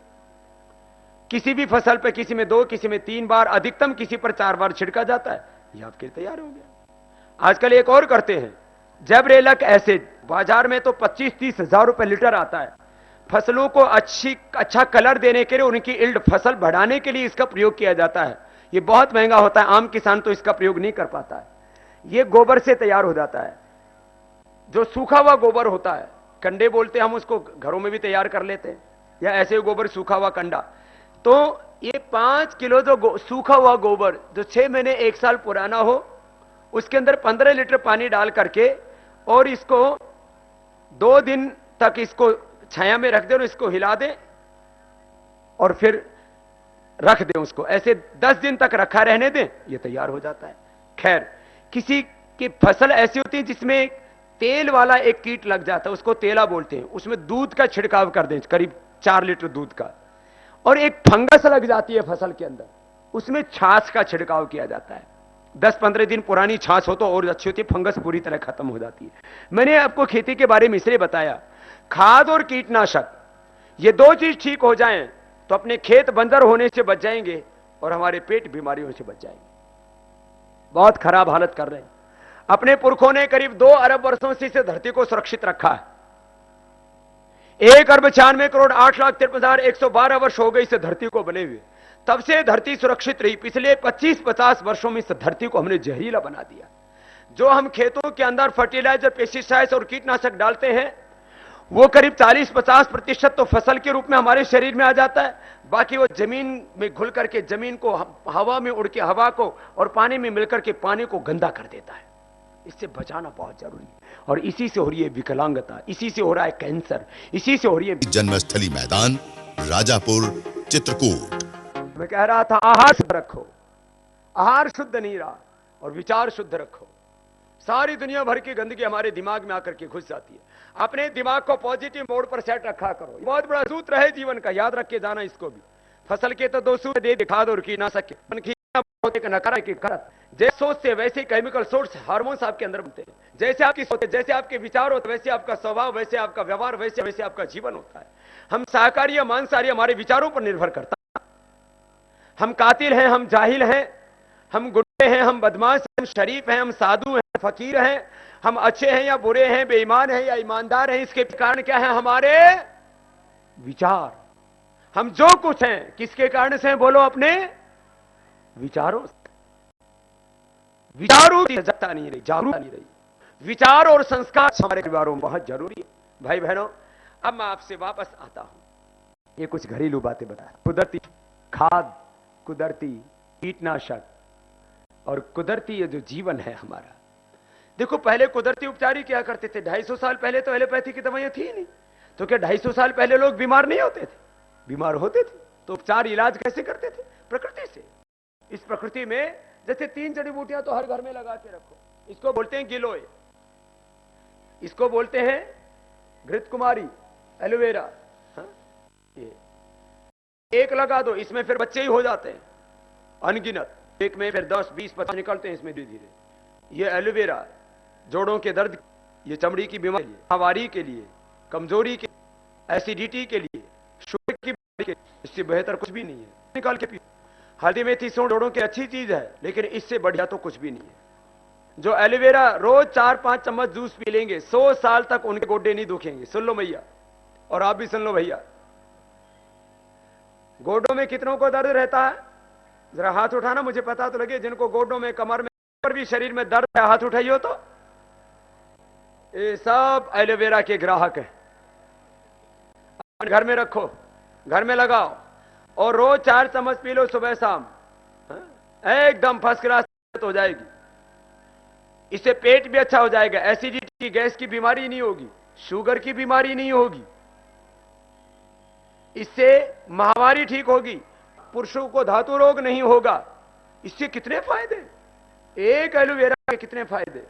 किसी भी फसल पे, किसी में 2, किसी में 3 बार, अधिकतम किसी पर 4 बार छिड़का जाता है। यह आपके लिए तैयार हो गया। आजकल एक और करते हैं, जैबरेलक एसिड, बाजार में तो 25-30 हजार रुपए लीटर आता है। फसलों को अच्छा कलर देने के लिए, उनकी इल्ड, फसल बढ़ाने के लिए इसका प्रयोग किया जाता है। यह बहुत महंगा होता है, आम किसान तो इसका प्रयोग नहीं कर पाता है। यह गोबर से तैयार हो जाता है, जो सूखा हुआ गोबर होता है, कंडे बोलते हैं हम उसको, घरों में भी तैयार कर लेते हैं, या ऐसे गोबर सूखा हुआ कंडा। तो ये 5 किलो जो सूखा हुआ गोबर जो 6 महीने 1 साल पुराना हो, उसके अंदर 15 लीटर पानी डाल करके, और इसको 2 दिन तक इसको छाया में रख दें और इसको हिला दें, और फिर रख दें उसको, ऐसे 10 दिन तक रखा रहने दें, यह तैयार हो जाता है। खैर, किसी की फसल ऐसी होती है जिसमें तेल वाला एक कीट लग जाता है, उसको तेला बोलते हैं, उसमें दूध का छिड़काव कर दें, करीब 4 लीटर दूध का। और एक फंगस लग जाती है फसल के अंदर, उसमें छाछ का छिड़काव किया जाता है। 10-15 दिन पुरानी छाछ हो तो और अच्छी होती है, फंगस पूरी तरह खत्म हो जाती है। मैंने आपको खेती के बारे में इसलिए बताया, खाद और कीटनाशक, ये 2 चीज ठीक हो जाएं तो अपने खेत बंजर होने से बच जाएंगे और हमारे पेट बीमारियों से बच जाएंगे। बहुत खराब हालत कर रहे हैं। अपने पुरखों ने करीब 2 अरब वर्षों से इस धरती को सुरक्षित रखा है। 1 अरब 96 करोड़ 8,53,112 वर्ष हो गए इस धरती को बने हुए, तब से धरती सुरक्षित रही। पिछले 25-50 वर्षों में इस धरती को हमने जहरीला बना दिया। जो हम खेतों के अंदर फर्टिलाइजर, पेस्टिसाइड्स और कीटनाशक डालते हैं, वो करीब 40-50% तो फसल के रूप में हमारे शरीर में आ जाता है, बाकी वो जमीन में घुल करके, जमीन को, हवा में उड़ के हवा को और पानी में मिलकर के पानी को गंदा कर देता है। इससे बचाना बहुत जरूरी है, और इसी से हो रही है विकलांगता, इसी से हो रहा है कैंसर, इसी से हो रही है। जन्मस्थली मैदान, राजापुर, चित्रकूट। मैं कह रहा था, आहार शुद्ध रखो, आहार शुद्ध नहीं रहा, और विचार शुद्ध रखो। सारी दुनिया भर की गंदगी हमारे दिमाग में आकर के घुस जाती है। अपने दिमाग को पॉजिटिव मोड पर सेट रखा करो। बहुत बड़ा सूत्र है जीवन का, याद रख के जाना इसको भी। फसल के तो 2 सूत्र दे, खाद और कीटनाशक के। जैसे सोच से वैसे केमिकल सोर्स, हार्मोन्स आपके अंदर बनते हैं। जैसे आपकी सोच, जैसे आपके विचार होते, वैसे आपका स्वभाव, वैसे आपका व्यवहार, वैसे आपका जीवन होता है। हम शाकाहारी या मांसाहारी हमारे विचारों पर निर्भर करता है। हम कातिल हैं, हम जाहिल हैं, हम गुंडे हैं, हम बदमाश हैं, हम शरीफ हैं, हम साधु हैं, फकीर हैं, हम अच्छे हैं या बुरे हैं, बेईमान हैं या ईमानदार हैं, इसके कारण क्या है? हमारे विचार। हम जो कुछ हैं किसके कारण से हैं? बोलो, अपने विचारों से। विचारों की सजगता नहीं रही, जागरूकता नहीं रही। विचार और संस्कार हमारे परिवारों में बहुत जरूरी है। भाई बहनों, अब मैं आपसे वापस आता हूं। ये कुछ घरेलू बातें बताया। कुदरती खाद, कुदरती कीटनाशक और कुदरती ये जो जीवन है हमारा। देखो, पहले कुदरती उपचार ही क्या करते थे। 250 साल पहले तो एलोपैथी की दवाइयां थी नहीं, तो क्या 250 साल पहले लोग बीमार नहीं होते थे? बीमार होते थे। तो उपचार, इलाज कैसे करते थे? प्रकृति से। इस प्रकृति में जैसे 3 जड़ी बूटियां तो हर घर में लगा के रखो। इसको बोलते हैं गिलोय, इसको बोलते हैं घृत कुमारी, एलोवेरा। ये एक लगा दो, इसमें फिर बच्चे ही हो जाते हैं अनगिनत। एक में फिर 10, 20, 50 निकलते हैं इसमें धीरे धीरे। ये एलोवेरा जोड़ों के दर्द, ये चमड़ी की बीमारी, हवारी के लिए, कमजोरी के, एसिडिटी के लिए, शुगर की बीमारी के, इससे बेहतर कुछ भी नहीं है। निकाल के पियो। हल्दी मेथी सूंड जोड़ों की अच्छी चीज है, लेकिन इससे बढ़िया तो कुछ भी नहीं है। जो एलोवेरा रोज 4-5 चम्मच जूस पी लेंगे, 100 साल तक उनके गोड्डे नहीं दुखेंगे। सुन लो मैया, और आप भी सुन लो भैया। गोडों में कितनों को दर्द रहता है? जरा हाथ उठाना, मुझे पता तो लगे। जिनको गोडों में, कमर में और भी शरीर में दर्द है, हाथ उठाइए। तो ये सब एलोवेरा के ग्राहक हैं। घर में रखो, घर में लगाओ और रोज 4 चम्मच पी लो सुबह शाम। एकदम फर्स्ट क्लास हो जाएगी। इससे पेट भी अच्छा हो जाएगा, एसिडिटी की, गैस की बीमारी नहीं होगी, शुगर की बीमारी नहीं होगी। इससे महामारी ठीक होगी, पुरुषों को धातु रोग नहीं होगा। इससे कितने फायदे, एक एलोवेरा के कितने फायदे।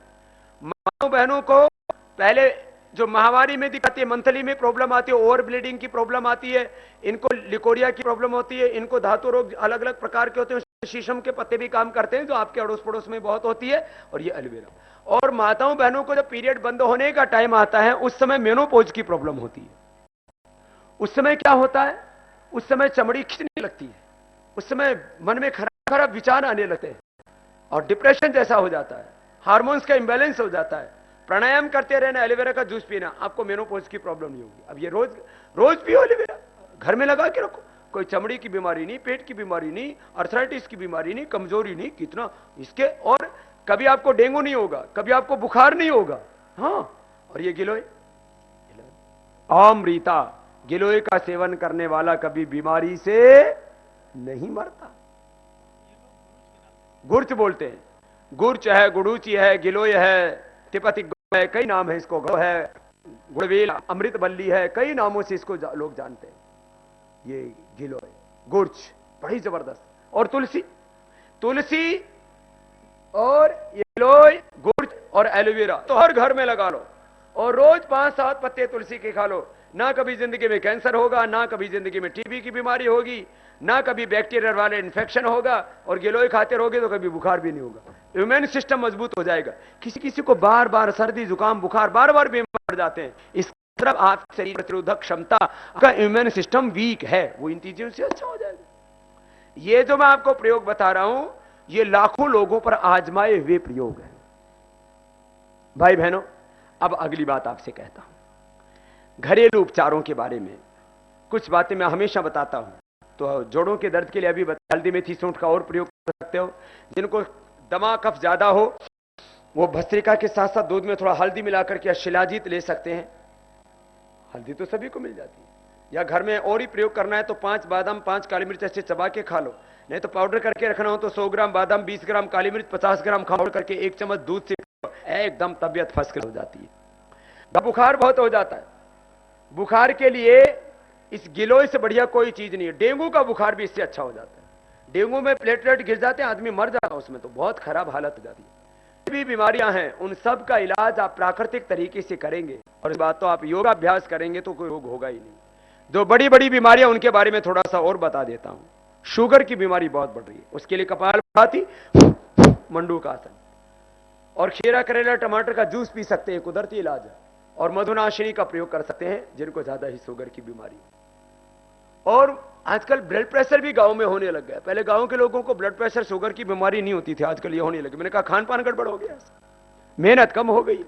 माताओं बहनों को पहले जो महामारी में दिखाती है, मंथली में प्रॉब्लम आती है, ओवर ब्लीडिंग की प्रॉब्लम आती है, इनको लिकोरिया की प्रॉब्लम होती है, इनको धातु रोग अलग अलग प्रकार के होते हैं। शीशम के पत्ते भी काम करते हैं, जो आपके अड़ोस पड़ोस में बहुत होती है, और ये एलोवेरा। और माताओं बहनों को जब पीरियड बंद होने का टाइम आता है, उस समय मेनोपॉज की प्रॉब्लम होती है। उस समय क्या होता है? उस समय चमड़ी खिंचने लगती है, उस समय मन में खराब खराब विचार आने लगते हैं और डिप्रेशन जैसा हो जाता है, हार्मोन्स का इंबैलेंस हो जाता है। प्राणायाम करते रहना, एलोवेरा का जूस पीना, आपको मेनोपॉज की प्रॉब्लम नहीं होगी। अब ये रोज रोज पियो एलोवेरा, घर में लगा के रखो। कोई चमड़ी की बीमारी नहीं, पेट की बीमारी नहीं, अर्थराइटिस की बीमारी नहीं, कमजोरी नहीं, कितना इसके। और कभी आपको डेंगू नहीं होगा, कभी आपको बुखार नहीं होगा। हाँ, और ये गिलोय, अमृता, गिलोय का सेवन करने वाला कभी बीमारी से नहीं मरता। गुर्च बोलते हैं, गुर्च है, गुड़ूची है, गिलोय है, तिपति है, कई नाम है इसको, गौ है, गुड़वेल, अमृत बल्ली है, कई नामों से इसको लोग जानते हैं। ये गिलोय, गुर्च बड़ी जबरदस्त। और तुलसी, तुलसी और ये गिलोय, गुर्च और एलोवेरा तो हर घर में लगा लो और रोज 5-7 पत्ते तुलसी के खा लो। ना कभी जिंदगी में कैंसर होगा, ना कभी जिंदगी में टीबी की बीमारी होगी, ना कभी बैक्टीरिया वाले इन्फेक्शन होगा, और गिलोय खाते रहोगे तो कभी बुखार भी नहीं होगा। इम्यून सिस्टम मजबूत हो जाएगा। किसी किसी को बार बार सर्दी जुकाम बुखार बार बार बीमार पड़ जाते हैं, इस तरफ आप शरीर प्रतिरोधक क्षमता का इम्यून सिस्टम वीक है, वो इन चीजों से अच्छा हो जाएगा। ये जो मैं आपको प्रयोग बता रहा हूं, ये लाखों लोगों पर आजमाए हुए प्रयोग है। भाई बहनों, अब अगली बात आपसे कहता हूं, घरेलू उपचारों के बारे में कुछ बातें मैं हमेशा बताता हूं। तो जोड़ों के दर्द के लिए अभी हल्दी मेथी सूंठ का और प्रयोग कर सकते हो। जिनको दमा कफ ज्यादा हो, वो भस्त्रिका के साथ साथ दूध में थोड़ा हल्दी मिलाकर के शिलाजीत ले सकते हैं। हल्दी तो सभी को मिल जाती है। या घर में और ही प्रयोग करना है तो 5 बादाम 5 काली मिर्च ऐसे चबा के खा लो। नहीं तो पाउडर करके रखना हो तो 100 ग्राम बादाम, 20 ग्राम काली मिर्च, 50 ग्राम खाओ करके 1 चम्मच दूध से एकदम तबियत फर्स्ट क्लास हो जाती है। बुखार बहुत हो जाता है, बुखार के लिए इस गिलोय से बढ़िया कोई चीज नहीं है। डेंगू का बुखार भी इससे अच्छा हो जाता है। डेंगू में प्लेटलेट गिर जाते हैं, आदमी मर जाता है उसमें, तो बहुत खराब हालत हो जाती है। भी बीमारियां हैं, उन सब का इलाज आप प्राकृतिक तरीके से करेंगे, और इस बात तो आप योगाभ्यास करेंगे तो कोई रोग होगा ही नहीं। जो बड़ी बड़ी बीमारियां, उनके बारे में थोड़ा सा और बता देता हूं। शुगर की बीमारी बहुत बढ़ रही है, उसके लिए कपालभाति, मंडूकासन और खीरा करेला टमाटर का जूस पी सकते हैं, कुदरती इलाज है। और मधुनाशिनी का प्रयोग कर सकते हैं जिनको ज्यादा ही शुगर की बीमारी। और आजकल ब्लड प्रेशर भी गांव में होने लग गया। पहले गांव के लोगों को ब्लड प्रेशर शुगर की बीमारी नहीं होती थी, आजकल ये होने लगी। मैंने कहा खान पान गड़बड़ हो गया, मेहनत कम हो गई।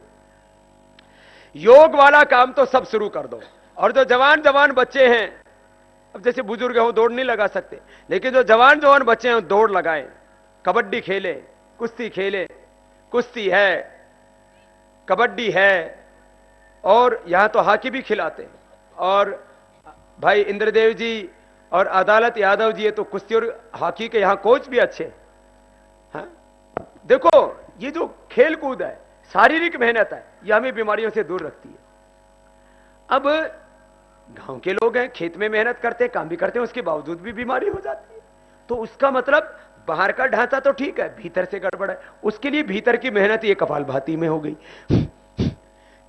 योग वाला काम तो सब शुरू कर दो। और जो जवान जवान बच्चे हैं, अब जैसे बुजुर्ग हो दौड़ नहीं लगा सकते, लेकिन जो जवान जवान बच्चे हैं दौड़ लगाएं, कबड्डी खेलें, कुश्ती खेलें। कुश्ती है, कबड्डी है, और यहां तो हॉकी भी खिलाते हैं। और भाई इंद्रदेव जी और अदालत यादव जी, ये तो कुश्ती और हॉकी के यहां कोच भी अच्छे हैं। देखो, ये जो खेल कूद है, शारीरिक मेहनत है, यह हमें बीमारियों से दूर रखती है। अब गांव के लोग हैं, खेत में मेहनत करते हैं, काम भी करते हैं, उसके बावजूद भी बीमारी हो जाती है। तो उसका मतलब बाहर का ढांचा तो ठीक है, भीतर से गड़बड़ है। उसके लिए भीतर की मेहनत ये कपालभाति में हो गई।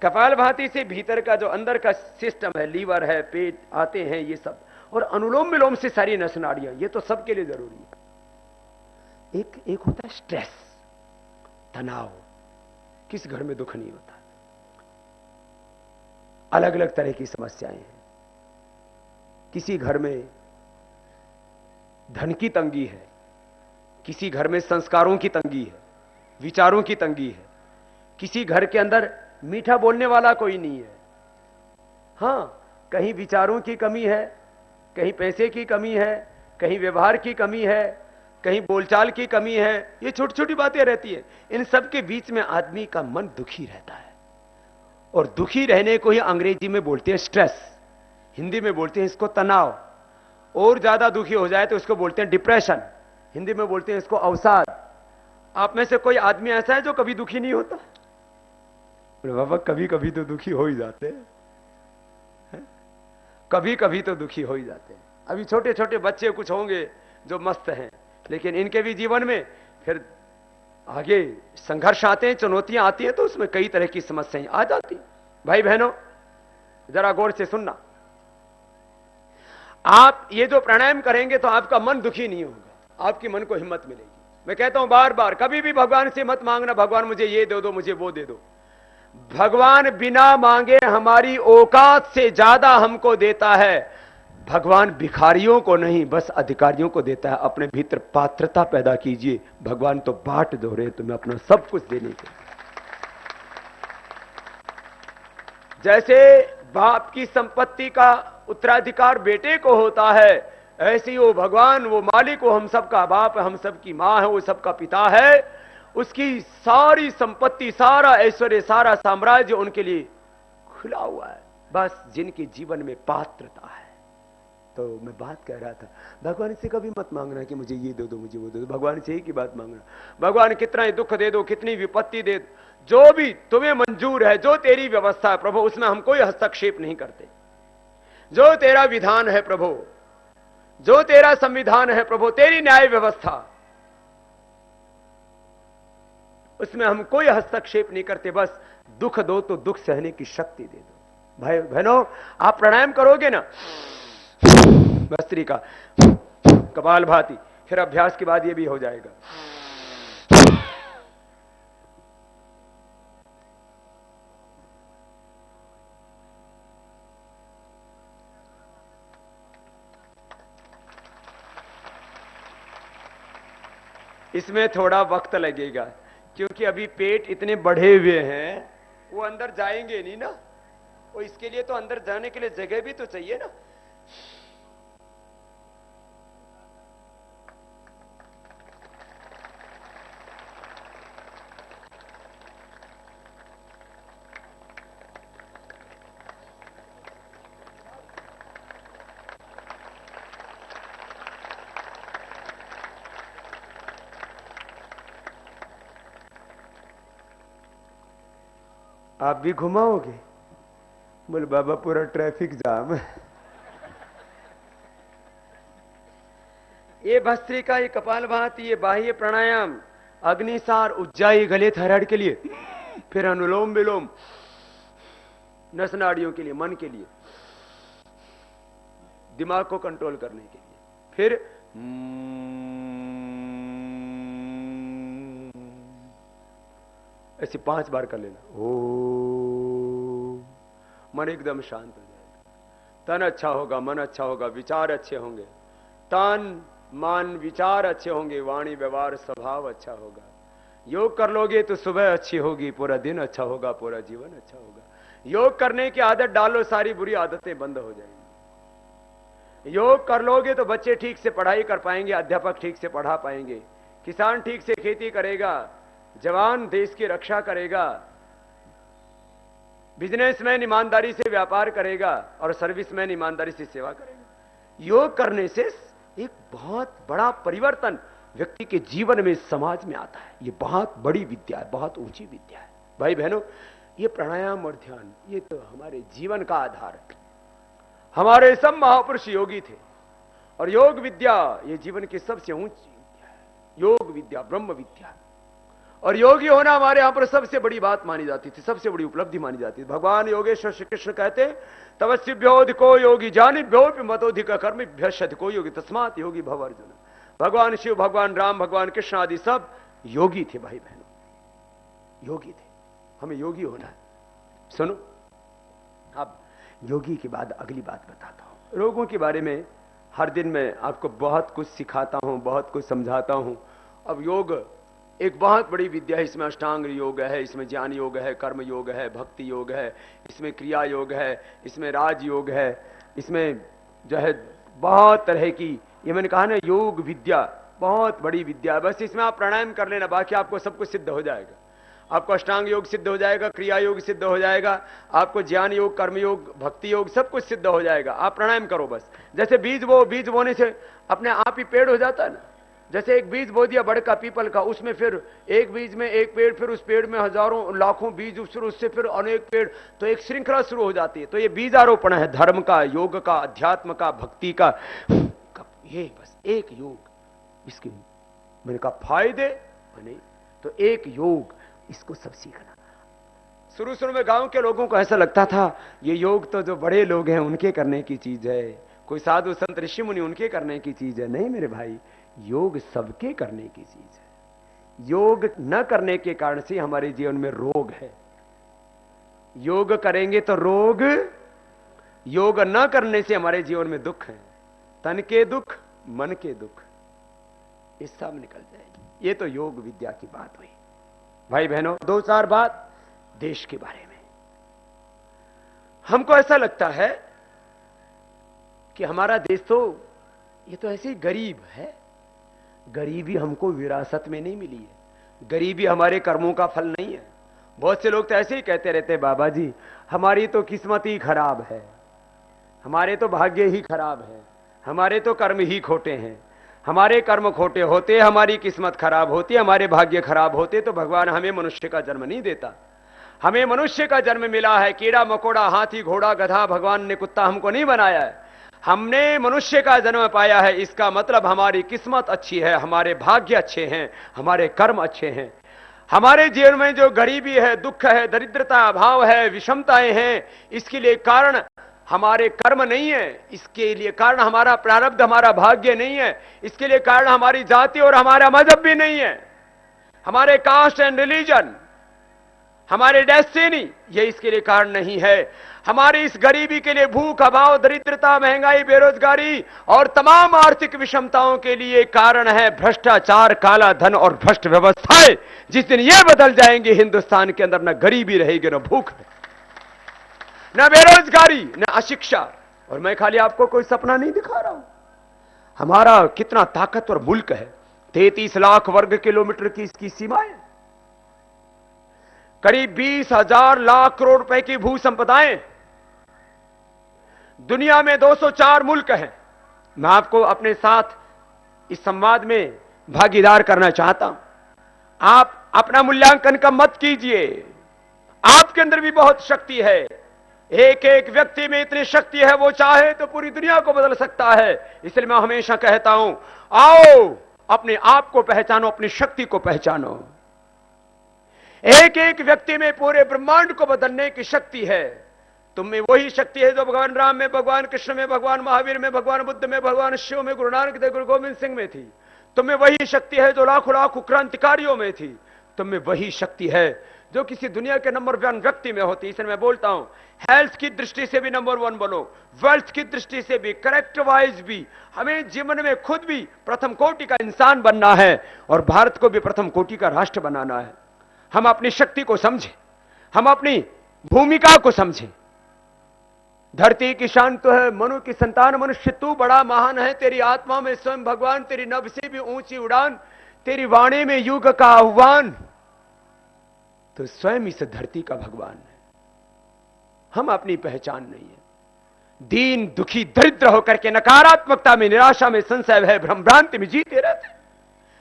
कपालभाति से भीतर का जो अंदर का सिस्टम है, लीवर है, पेट आते हैं ये सब, और अनुलोम विलोम से सारी नस नाड़ियां, ये तो सबके लिए जरूरी है। एक होता है स्ट्रेस, तनाव। किस घर में दुख नहीं होता? अलग अलग तरह की समस्याएं हैं। किसी घर में धन की तंगी है, किसी घर में संस्कारों की तंगी है, विचारों की तंगी है, किसी घर के अंदर मीठा बोलने वाला कोई नहीं है। हां, कहीं विचारों की कमी है, कहीं पैसे की कमी है, कहीं व्यवहार की कमी है, कहीं बोलचाल की कमी है, ये छोटी छोटी बातें रहती है। इन सब के बीच में आदमी का मन दुखी रहता है, और दुखी रहने को ही अंग्रेजी में बोलते हैं स्ट्रेस, हिंदी में बोलते हैं इसको तनाव। और ज्यादा दुखी हो जाए तो इसको बोलते हैं डिप्रेशन, हिंदी में बोलते हैं इसको अवसाद। आप में से कोई आदमी ऐसा है जो कभी दुखी नहीं होता? बाबा कभी कभी तो दुखी हो ही जाते हैं, कभी कभी तो दुखी हो ही जाते हैं। अभी छोटे छोटे बच्चे कुछ होंगे जो मस्त हैं, लेकिन इनके भी जीवन में फिर आगे संघर्ष आते हैं, चुनौतियां आती हैं, तो उसमें कई तरह की समस्याएं आ जाती हैं। भाई बहनों, जरा गौर से सुनना। आप ये जो प्राणायाम करेंगे तो आपका मन दुखी नहीं होगा, आपके मन को हिम्मत मिलेगी। मैं कहता हूं बार बार, कभी भी भगवान से मत मांगना भगवान मुझे ये दे दो, मुझे वो दे दो। भगवान बिना मांगे हमारी औकात से ज्यादा हमको देता है। भगवान भिखारियों को नहीं, बस अधिकारियों को देता है। अपने भीतर पात्रता पैदा कीजिए, भगवान तो बाट दो रहे तुम्हें अपना सब कुछ देने के। जैसे बाप की संपत्ति का उत्तराधिकार बेटे को होता है, ऐसे ही वो भगवान, वो मालिक, वो हम सबका बाप है, हम सबकी मां है, वो सबका पिता है। उसकी सारी संपत्ति, सारा ऐश्वर्य, सारा साम्राज्य उनके लिए खुला हुआ है, बस जिनके जीवन में पात्रता है। तो मैं बात कह रहा था, भगवान से कभी मत मांगना कि मुझे ये दे दो, मुझे वो दे दो। भगवान से ही की बात मांगना, भगवान कितना ही दुख दे दो, कितनी विपत्ति दे दो, जो भी तुम्हें मंजूर है, जो तेरी व्यवस्था है प्रभु, उसमें हम कोई हस्तक्षेप नहीं करते। जो तेरा विधान है प्रभु, जो तेरा संविधान है प्रभु, तेरी न्याय व्यवस्था, उसमें हम कोई हस्तक्षेप नहीं करते। बस दुख दो तो दुख सहने की शक्ति दे दो। भाई बहनों, आप प्राणायाम करोगे ना भस्त्रिका, कपालभाति, फिर अभ्यास के बाद ये भी हो जाएगा। इसमें थोड़ा वक्त लगेगा, क्योंकि अभी पेट इतने बढ़े हुए हैं, वो अंदर जाएंगे नहीं ना। और इसके लिए तो अंदर जाने के लिए जगह भी तो चाहिए ना। आप भी घुमाओगे? बोले बाबा पूरा ट्रैफिक जाम है। ये भस्त्रिका, ये कपालभाति, ये बाह्य प्राणायाम, अग्निसार, उज्जाई गले थायराइड के लिए, फिर अनुलोम विलोम नस नाड़ियों के लिए, मन के लिए, दिमाग को कंट्रोल करने के लिए, फिर ऐसे 5 बार कर लेना। ओ, मन एकदम शांत हो जाएगा, तन अच्छा होगा, मन अच्छा होगा, विचार अच्छे होंगे, तन मन विचार अच्छे होंगे, वाणी व्यवहार स्वभाव अच्छा होगा। योग कर लोगे तो सुबह अच्छी होगी, पूरा दिन अच्छा होगा, पूरा जीवन अच्छा होगा। योग करने की आदत डालो, सारी बुरी आदतें बंद हो जाएंगी। योग कर लोगे तो बच्चे ठीक से पढ़ाई कर पाएंगे, अध्यापक ठीक से पढ़ा पाएंगे, किसान ठीक से खेती करेगा, जवान देश की रक्षा करेगा, बिजनेसमैन ईमानदारी से व्यापार करेगा, और सर्विसमैन ईमानदारी से सेवा करेगा। योग करने से एक बहुत बड़ा परिवर्तन व्यक्ति के जीवन में, समाज में आता है। ये बहुत बड़ी विद्या है, बहुत ऊंची विद्या है। भाई बहनों, ये प्राणायाम और ध्यान, ये तो हमारे जीवन का आधार है। हमारे सब महापुरुष योगी थे, और योग विद्या ये जीवन की सबसे ऊंची विद्या है। योग विद्या ब्रह्म विद्या, और योगी होना हमारे यहां पर सबसे बड़ी बात मानी जाती थी, सबसे बड़ी उपलब्धि मानी जाती थी। भगवान योगेश्वर श्री कृष्ण कहते, तपस्विभ्योधिको योगी जानिभ्योऽपि मतोधिक कर्मिभ्यश्यधिको योगी तस्मात् योगी भव अर्जुन। भगवान शिव, भगवान राम, भगवान कृष्ण आदि सब योगी थे। भाई बहनों, योगी थे। हमें योगी होना है। सुनो, अब योगी के बाद अगली बात बताता हूं। रोगों के बारे में हर दिन मैं आपको बहुत कुछ सिखाता हूं, बहुत कुछ समझाता हूं। अब योग एक बहुत बड़ी विद्या है। इसमें अष्टांग योग है, इसमें ज्ञान योग है, कर्म योग है, भक्ति योग है, इसमें क्रिया योग है, इसमें राज योग है, इसमें जो है बहुत तरह की, ये मैंने कहा ना, योग विद्या बहुत बड़ी विद्या है। बस इसमें आप प्राणायाम कर लेना, बाकी आपको सब कुछ सिद्ध हो जाएगा। आपको अष्टांग योग सिद्ध हो जाएगा, क्रिया योग सिद्ध हो जाएगा, आपको ज्ञान योग, कर्म योग, भक्ति योग सब कुछ सिद्ध हो जाएगा। आप प्राणायाम करो बस। जैसे बीज बोने से अपने आप ही पेड़ हो जाता है ना। जैसे एक बीज बो दिया बड़का पीपल का, उसमें फिर एक बीज में एक पेड़, फिर उस पेड़ में हजारों लाखों बीज, उससे फिर अनेक पेड़, तो एक श्रृंखला शुरू हो जाती है। तो ये बीजारोपण है धर्म का, योग का, अध्यात्म का, भक्ति का। ये बस एक योग, इसके मैंने कहा फायदे नहीं तो एक योग, इसको सब सीखना। शुरू में गांव के लोगों को ऐसा लगता था ये योग तो जो बड़े लोग हैं उनके करने की चीज है, कोई साधु संत ऋषि मुनि उनके करने की चीज है। नहीं मेरे भाई, योग सबके करने की चीज है। योग न करने के कारण से हमारे जीवन में रोग है। योग करेंगे तो रोग, योग न करने से हमारे जीवन में दुख है, तन के दुख, मन के दुख, ये सब निकल जाएगी। ये तो योग विद्या की बात हुई। भाई बहनों, दो चार बात देश के बारे में। हमको ऐसा लगता है कि हमारा देश तो ये तो ऐसे ही गरीब है। गरीबी हमको विरासत में नहीं मिली है, गरीबी हमारे कर्मों का फल नहीं है। बहुत से लोग तो ऐसे ही कहते रहते हैं, बाबा जी हमारी तो किस्मत ही खराब है, हमारे तो भाग्य ही खराब है, हमारे तो कर्म ही खोटे हैं, हमारे कर्म खोटे होते, हमारी किस्मत खराब होती, हमारे भाग्य खराब होते तो भगवान हमें मनुष्य का जन्म नहीं देता। हमें मनुष्य का जन्म मिला है, कीड़ा मकोड़ा, हाथी घोड़ा गधा, भगवान ने कुत्ता हमको नहीं बनाया है। हमने मनुष्य का जन्म पाया है, इसका मतलब हमारी किस्मत अच्छी है, हमारे भाग्य अच्छे हैं, हमारे कर्म अच्छे हैं। हमारे जीवन में जो गरीबी है, दुख है, दरिद्रता, अभाव है, विषमताएं हैं, इसके लिए कारण हमारे कर्म नहीं है, इसके लिए कारण हमारा प्रारब्ध, हमारा भाग्य नहीं है, इसके लिए कारण हमारी जाति और हमारा मजहब भी नहीं है, हमारे कास्ट एंड रिलीजन, हमारे डेस्टिनी, ये इसके लिए कारण नहीं है। हमारी इस गरीबी के लिए, भूख, अभाव, दरिद्रता, महंगाई, बेरोजगारी और तमाम आर्थिक विषमताओं के लिए कारण है भ्रष्टाचार, काला धन और भ्रष्ट व्यवस्थाएं। जिस दिन ये बदल जाएंगे, हिंदुस्तान के अंदर न गरीबी रहेगी, न भूख, न बेरोजगारी, न अशिक्षा। और मैं खाली आपको कोई सपना नहीं दिखा रहा हूं। हमारा कितना ताकतवर मुल्क है, 33 लाख वर्ग किलोमीटर की इसकी सीमाएं, करीब 20,000 लाख करोड़ रुपए की भू संपदाएं, दुनिया में 204 मुल्क हैं। मैं आपको अपने साथ इस संवाद में भागीदार करना चाहता हूं। आप अपना मूल्यांकन कम मत कीजिए, आपके अंदर भी बहुत शक्ति है। एक एक व्यक्ति में इतनी शक्ति है, वो चाहे तो पूरी दुनिया को बदल सकता है। इसलिए मैं हमेशा कहता हूं, आओ अपने आप को पहचानो, अपनी शक्ति को पहचानो। एक एक व्यक्ति में पूरे ब्रह्मांड को बदलने की शक्ति है। तुम में वही शक्ति है जो भगवान राम में, भगवान कृष्ण में, भगवान महावीर में, भगवान बुद्ध में, भगवान शिव में, गुरु नानक देव, गुरु गोविंद सिंह में थी। तुम में वही शक्ति है जो लाखों लाखों क्रांतिकारियों में थी। तुम में वही शक्ति है जो किसी दुनिया के नंबर 1 व्यक्ति में होती। इसलिए मैं बोलता हूं, हेल्थ की दृष्टि से भी नंबर 1 बनो, वेल्थ की दृष्टि से भी, कैरेक्टर वाइज भी। हमें जीवन में खुद भी प्रथम कोटि का इंसान बनना है और भारत को भी प्रथम कोटि का राष्ट्र बनाना है। हम अपनी शक्ति को समझें, हम अपनी भूमिका को समझें। धरती की शान तो है मनु की संतान, मनुष्य तू बड़ा महान है, तेरी आत्मा में स्वयं भगवान, तेरी नभ से भी ऊंची उड़ान, तेरी वाणी में युग का आह्वान। तो स्वयं इस धरती का भगवान है। हम अपनी पहचान नहीं है, दीन दुखी दरिद्र होकर के नकारात्मकता में, निराशा में, संशय भय भ्रम भ्रांति में जीते रहते।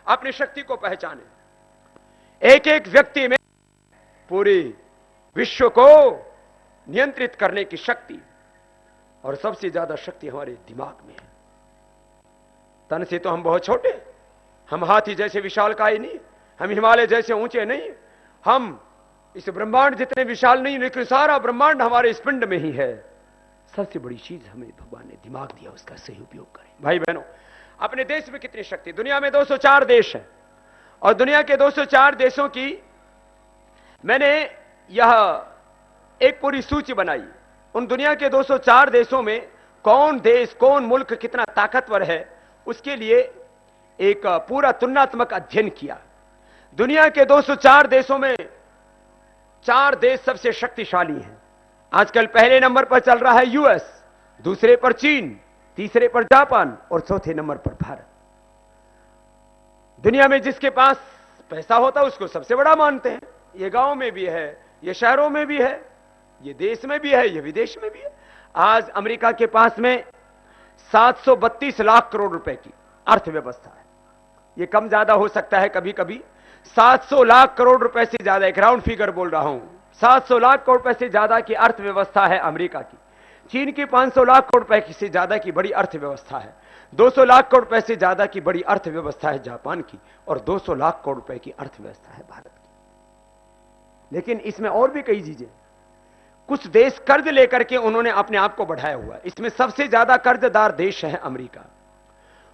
अपनी शक्ति को पहचाने। एक एक व्यक्ति में पूरे विश्व को नियंत्रित करने की शक्ति, और सबसे ज्यादा शक्ति हमारे दिमाग में है। तन से तो हम बहुत छोटे, हम हाथी जैसे विशालकाय नहीं, हम हिमालय जैसे ऊंचे नहीं, हम इस ब्रह्मांड जितने विशाल नहीं, लेकिन सारा ब्रह्मांड हमारे इस पिंड में ही है। सबसे बड़ी चीज हमें भगवान ने दिमाग दिया, उसका सही उपयोग करें। भाई बहनों, अपने देश में कितनी शक्ति। दुनिया में 204 देश हैं और दुनिया के 204 देशों की मैंने यह एक पूरी सूची बनाई। उन दुनिया के 204 देशों में कौन देश, कौन मुल्क कितना ताकतवर है, उसके लिए एक पूरा तुलनात्मक अध्ययन किया। दुनिया के 204 देशों में 4 देश सबसे शक्तिशाली हैं। आजकल पहले नंबर पर चल रहा है यूएस, दूसरे पर चीन, तीसरे पर जापान और चौथे नंबर पर भारत। दुनिया में जिसके पास पैसा होता है उसको सबसे बड़ा मानते हैं। ये गांव में भी है, ये शहरों में भी है, ये देश में भी है, ये विदेश में भी है। आज अमेरिका के पास में 732 लाख करोड़ रुपए की अर्थव्यवस्था है। ये कम ज्यादा हो सकता है कभी कभी। 700 लाख करोड़ रुपए से ज्यादा, एक राउंड फिगर बोल रहा हूं, 700 लाख करोड़ रुपए से ज्यादा की अर्थव्यवस्था है अमेरिका की। चीन की 500 लाख करोड़ रुपए से ज्यादा की बड़ी अर्थव्यवस्था है। 200 लाख करोड़ रुपए से ज्यादा की बड़ी अर्थव्यवस्था है जापान की, और 200 लाख करोड़ रुपए की अर्थव्यवस्था है भारत की। लेकिन इसमें और भी कई चीजें, कुछ देश कर्ज लेकर के उन्होंने अपने आप को बढ़ाया हुआ है। इसमें सबसे ज्यादा कर्जदार देश है अमेरिका।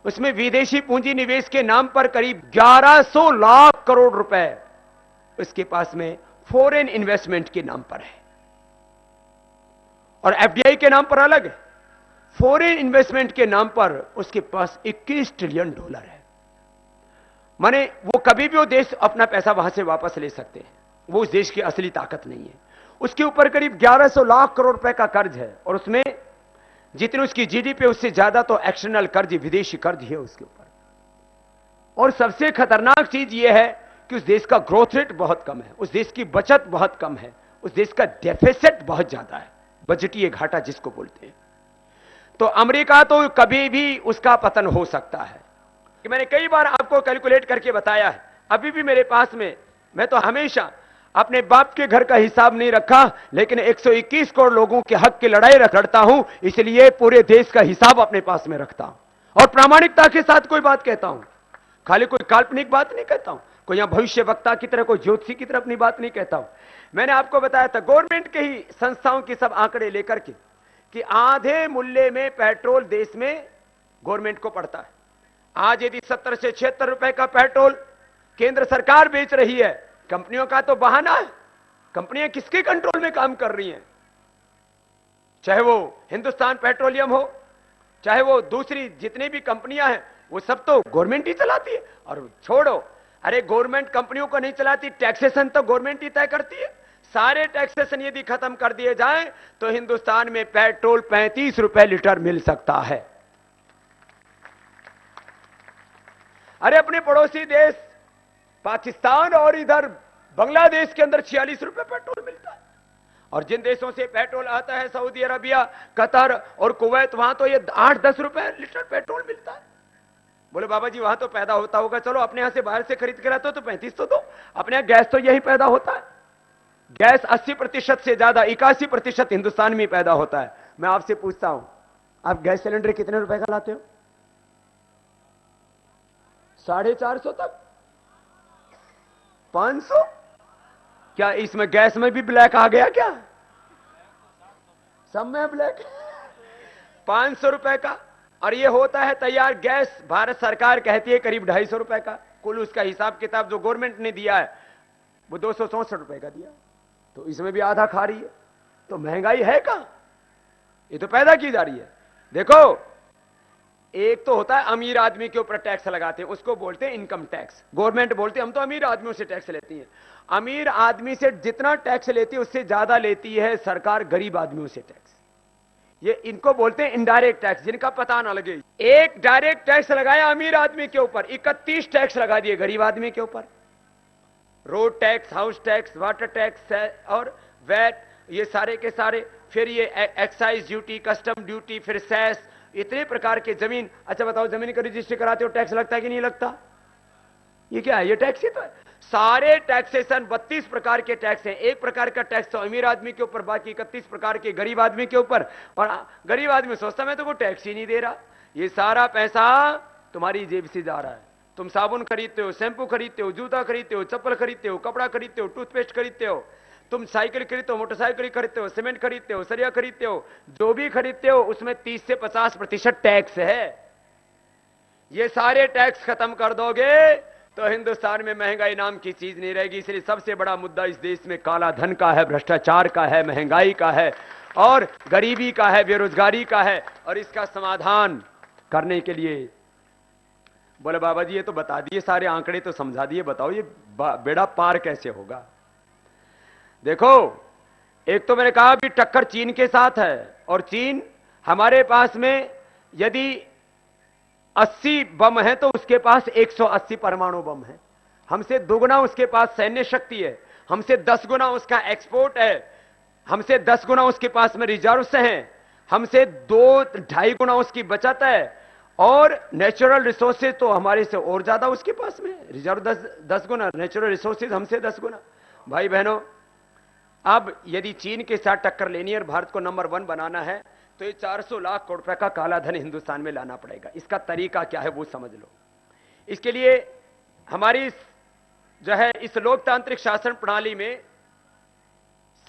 उसमें विदेशी पूंजी निवेश के नाम पर करीब 1100 लाख करोड़ रुपए उसके पास में फॉरेन इन्वेस्टमेंट के नाम पर है, और एफडीआई के नाम पर अलग है। फॉरेन इन्वेस्टमेंट के नाम पर उसके पास 21 ट्रिलियन डॉलर है। माने वो कभी भी वो देश अपना पैसा वहां से वापस ले सकते हैं, वो उस देश की असली ताकत नहीं है। उसके ऊपर करीब 1100 लाख करोड़ रुपए का कर्ज है, और उसमें जितनी उसकी जीडीपी उससे ज्यादा तो एक्सटर्नल कर्ज, विदेशी कर्ज है उसके ऊपर। और सबसे खतरनाक चीज यह है कि उस देश का ग्रोथ रेट बहुत कम है, उस देश की बचत बहुत कम है, उस देश का डेफिसिट बहुत ज्यादा है, बजटीय घाटा जिसको बोलते हैं। तो अमेरिका तो कभी भी उसका पतन हो सकता है, कि मैंने कई बार आपको कैलकुलेट करके बताया है। अभी भी मेरे पास में, मैं तो हमेशा अपने बाप के घर का हिसाब नहीं रखा, लेकिन 121 करोड़ लोगों के हक की लड़ाई लड़ता हूं, इसलिए पूरे देश का हिसाब अपने पास में रखता हूं, और प्रामाणिकता के साथ कोई बात कहता हूं। खाली कोई काल्पनिक बात नहीं कहता हूं, कोई यहां भविष्य वक्ता की तरह, कोई ज्योतिषी की तरह अपनी बात नहीं कहता हूं। मैंने आपको बताया था गवर्नमेंट के ही संस्थाओं के सब आंकड़े लेकर के, कि आधे मूल्य में पेट्रोल देश में गवर्नमेंट को पड़ता है। आज यदि 70 से 76 रुपए का पेट्रोल केंद्र सरकार बेच रही है, कंपनियों का तो बहाना है। कंपनियां किसके कंट्रोल में काम कर रही हैं? चाहे वो हिंदुस्तान पेट्रोलियम हो, चाहे वो दूसरी जितनी भी कंपनियां हैं, वो सब तो गवर्नमेंट ही चलाती है। और छोड़ो, अरे गवर्नमेंट कंपनियों को नहीं चलाती, टैक्सेशन तो गवर्नमेंट ही तय करती है। सारे टैक्सेशन यदि खत्म कर दिए जाएं तो हिंदुस्तान में पेट्रोल 35 रुपए लीटर मिल सकता है। अरे अपने पड़ोसी देश पाकिस्तान और इधर बांग्लादेश के अंदर 46 रुपए पेट्रोल मिलता है, और जिन देशों से पेट्रोल आता है, सऊदी अरबिया, कतर और कुवैत, वहां तो ये 8-10 रुपए लीटर पेट्रोल मिलता है। बोले बाबा जी वहां तो पैदा होता होगा, चलो अपने यहां से बाहर से खरीद के लाते हो तो 35 तो दो। अपने यहां गैस तो यही पैदा होता है। गैस 80% से ज्यादा, 81% हिंदुस्तान में पैदा होता है। मैं आपसे पूछता हूं, आप गैस सिलेंडर कितने रुपए का लाते हो? 450 तक, 500? क्या इसमें गैस में भी ब्लैक आ गया क्या? सब में ब्लैक। 500 रुपए का, और ये होता है तैयार गैस, भारत सरकार कहती है करीब 250 रुपए का। कुल उसका हिसाब किताब जो गवर्नमेंट ने दिया है वो 264 रुपए का दिया, तो इसमें भी आधा खा रही है। तो महंगाई है कहां? ये तो पैदा की जा रही है। देखो, एक तो होता है अमीर आदमी के ऊपर टैक्स लगाते हैं, उसको बोलते हैं इनकम टैक्स। गवर्नमेंट बोलती है हम तो अमीर आदमियों से टैक्स लेती है। अमीर आदमी से जितना टैक्स लेती है उससे ज्यादा लेती है सरकार गरीब आदमियों से टैक्स। ये इनको बोलते हैं इनडायरेक्ट टैक्स, जिनका पता ना लगे। एक डायरेक्ट टैक्स लगाया अमीर आदमी के ऊपर, 31 टैक्स लगा दिए गरीब आदमी के ऊपर। Road tax, house tax, water tax और वैट, ये सारे के सारे। फिर ये एक्साइज ड्यूटी, कस्टम ड्यूटी, फिर सेस, इतने प्रकार के। जमीन, अच्छा बताओ जमीन का रजिस्ट्री कराते हो टैक्स लगता है कि नहीं लगता? ये क्या है? ये टैक्स ही तो है। सारे टैक्सेशन 32 प्रकार के टैक्स हैं। एक प्रकार का टैक्स तो अमीर आदमी के ऊपर, बाकी 31 प्रकार के गरीब आदमी के ऊपर। और गरीब आदमी सोचता मैं तो वो टैक्स ही नहीं दे रहा। ये सारा पैसा तुम्हारी जेब से जा रहा है। तुम साबुन खरीदते हो, शैंपू खरीदते हो, जूता खरीदते हो, चप्पल खरीदते हो, कपड़ा खरीदते हो, टूथपेस्ट खरीदते हो, तुम साइकिल खरीदते हो, मोटरसाइकिल खरीदते हो, सीमेंट खरीदते हो, सरिया खरीदते हो, जो भी खरीदते हो उसमें 30 से 50% टैक्स है। ये सारे टैक्स खत्म कर दोगे तो हिंदुस्तान में महंगाई नाम की चीज नहीं रहेगी। इसलिए सबसे बड़ा मुद्दा इस देश में काला धन का है, भ्रष्टाचार का है, महंगाई का है, और गरीबी का है, बेरोजगारी का है। और इसका समाधान करने के लिए बोले बाबा जी ये तो बता दिए, सारे आंकड़े तो समझा दिए, बताओ ये बेड़ा पार कैसे होगा? देखो, एक तो मैंने कहा भी टक्कर चीन के साथ है, और चीन हमारे पास में यदि 80 बम है तो उसके पास 180 परमाणु बम है। हमसे दुगना उसके पास सैन्य शक्ति है, हमसे 10 गुना उसका एक्सपोर्ट है, हमसे 10 गुना उसके पास में रिजर्व्स हैं, हमसे 2-2.5 गुना उसकी बचत है, और नेचुरल रिसोर्सेज तो हमारे से और ज्यादा उसके पास में है। रिजर्व 10 गुना, नेचुरल रिसोर्सेज हमसे 10 गुना। भाई बहनों, अब यदि चीन के साथ टक्कर लेनी है और भारत को नंबर 1 बनाना है तो ये 400 लाख करोड़ रुपए का काला धन हिंदुस्तान में लाना पड़ेगा। इसका तरीका क्या है वो समझ लो। इसके लिए हमारी जो है इस लोकतांत्रिक शासन प्रणाली में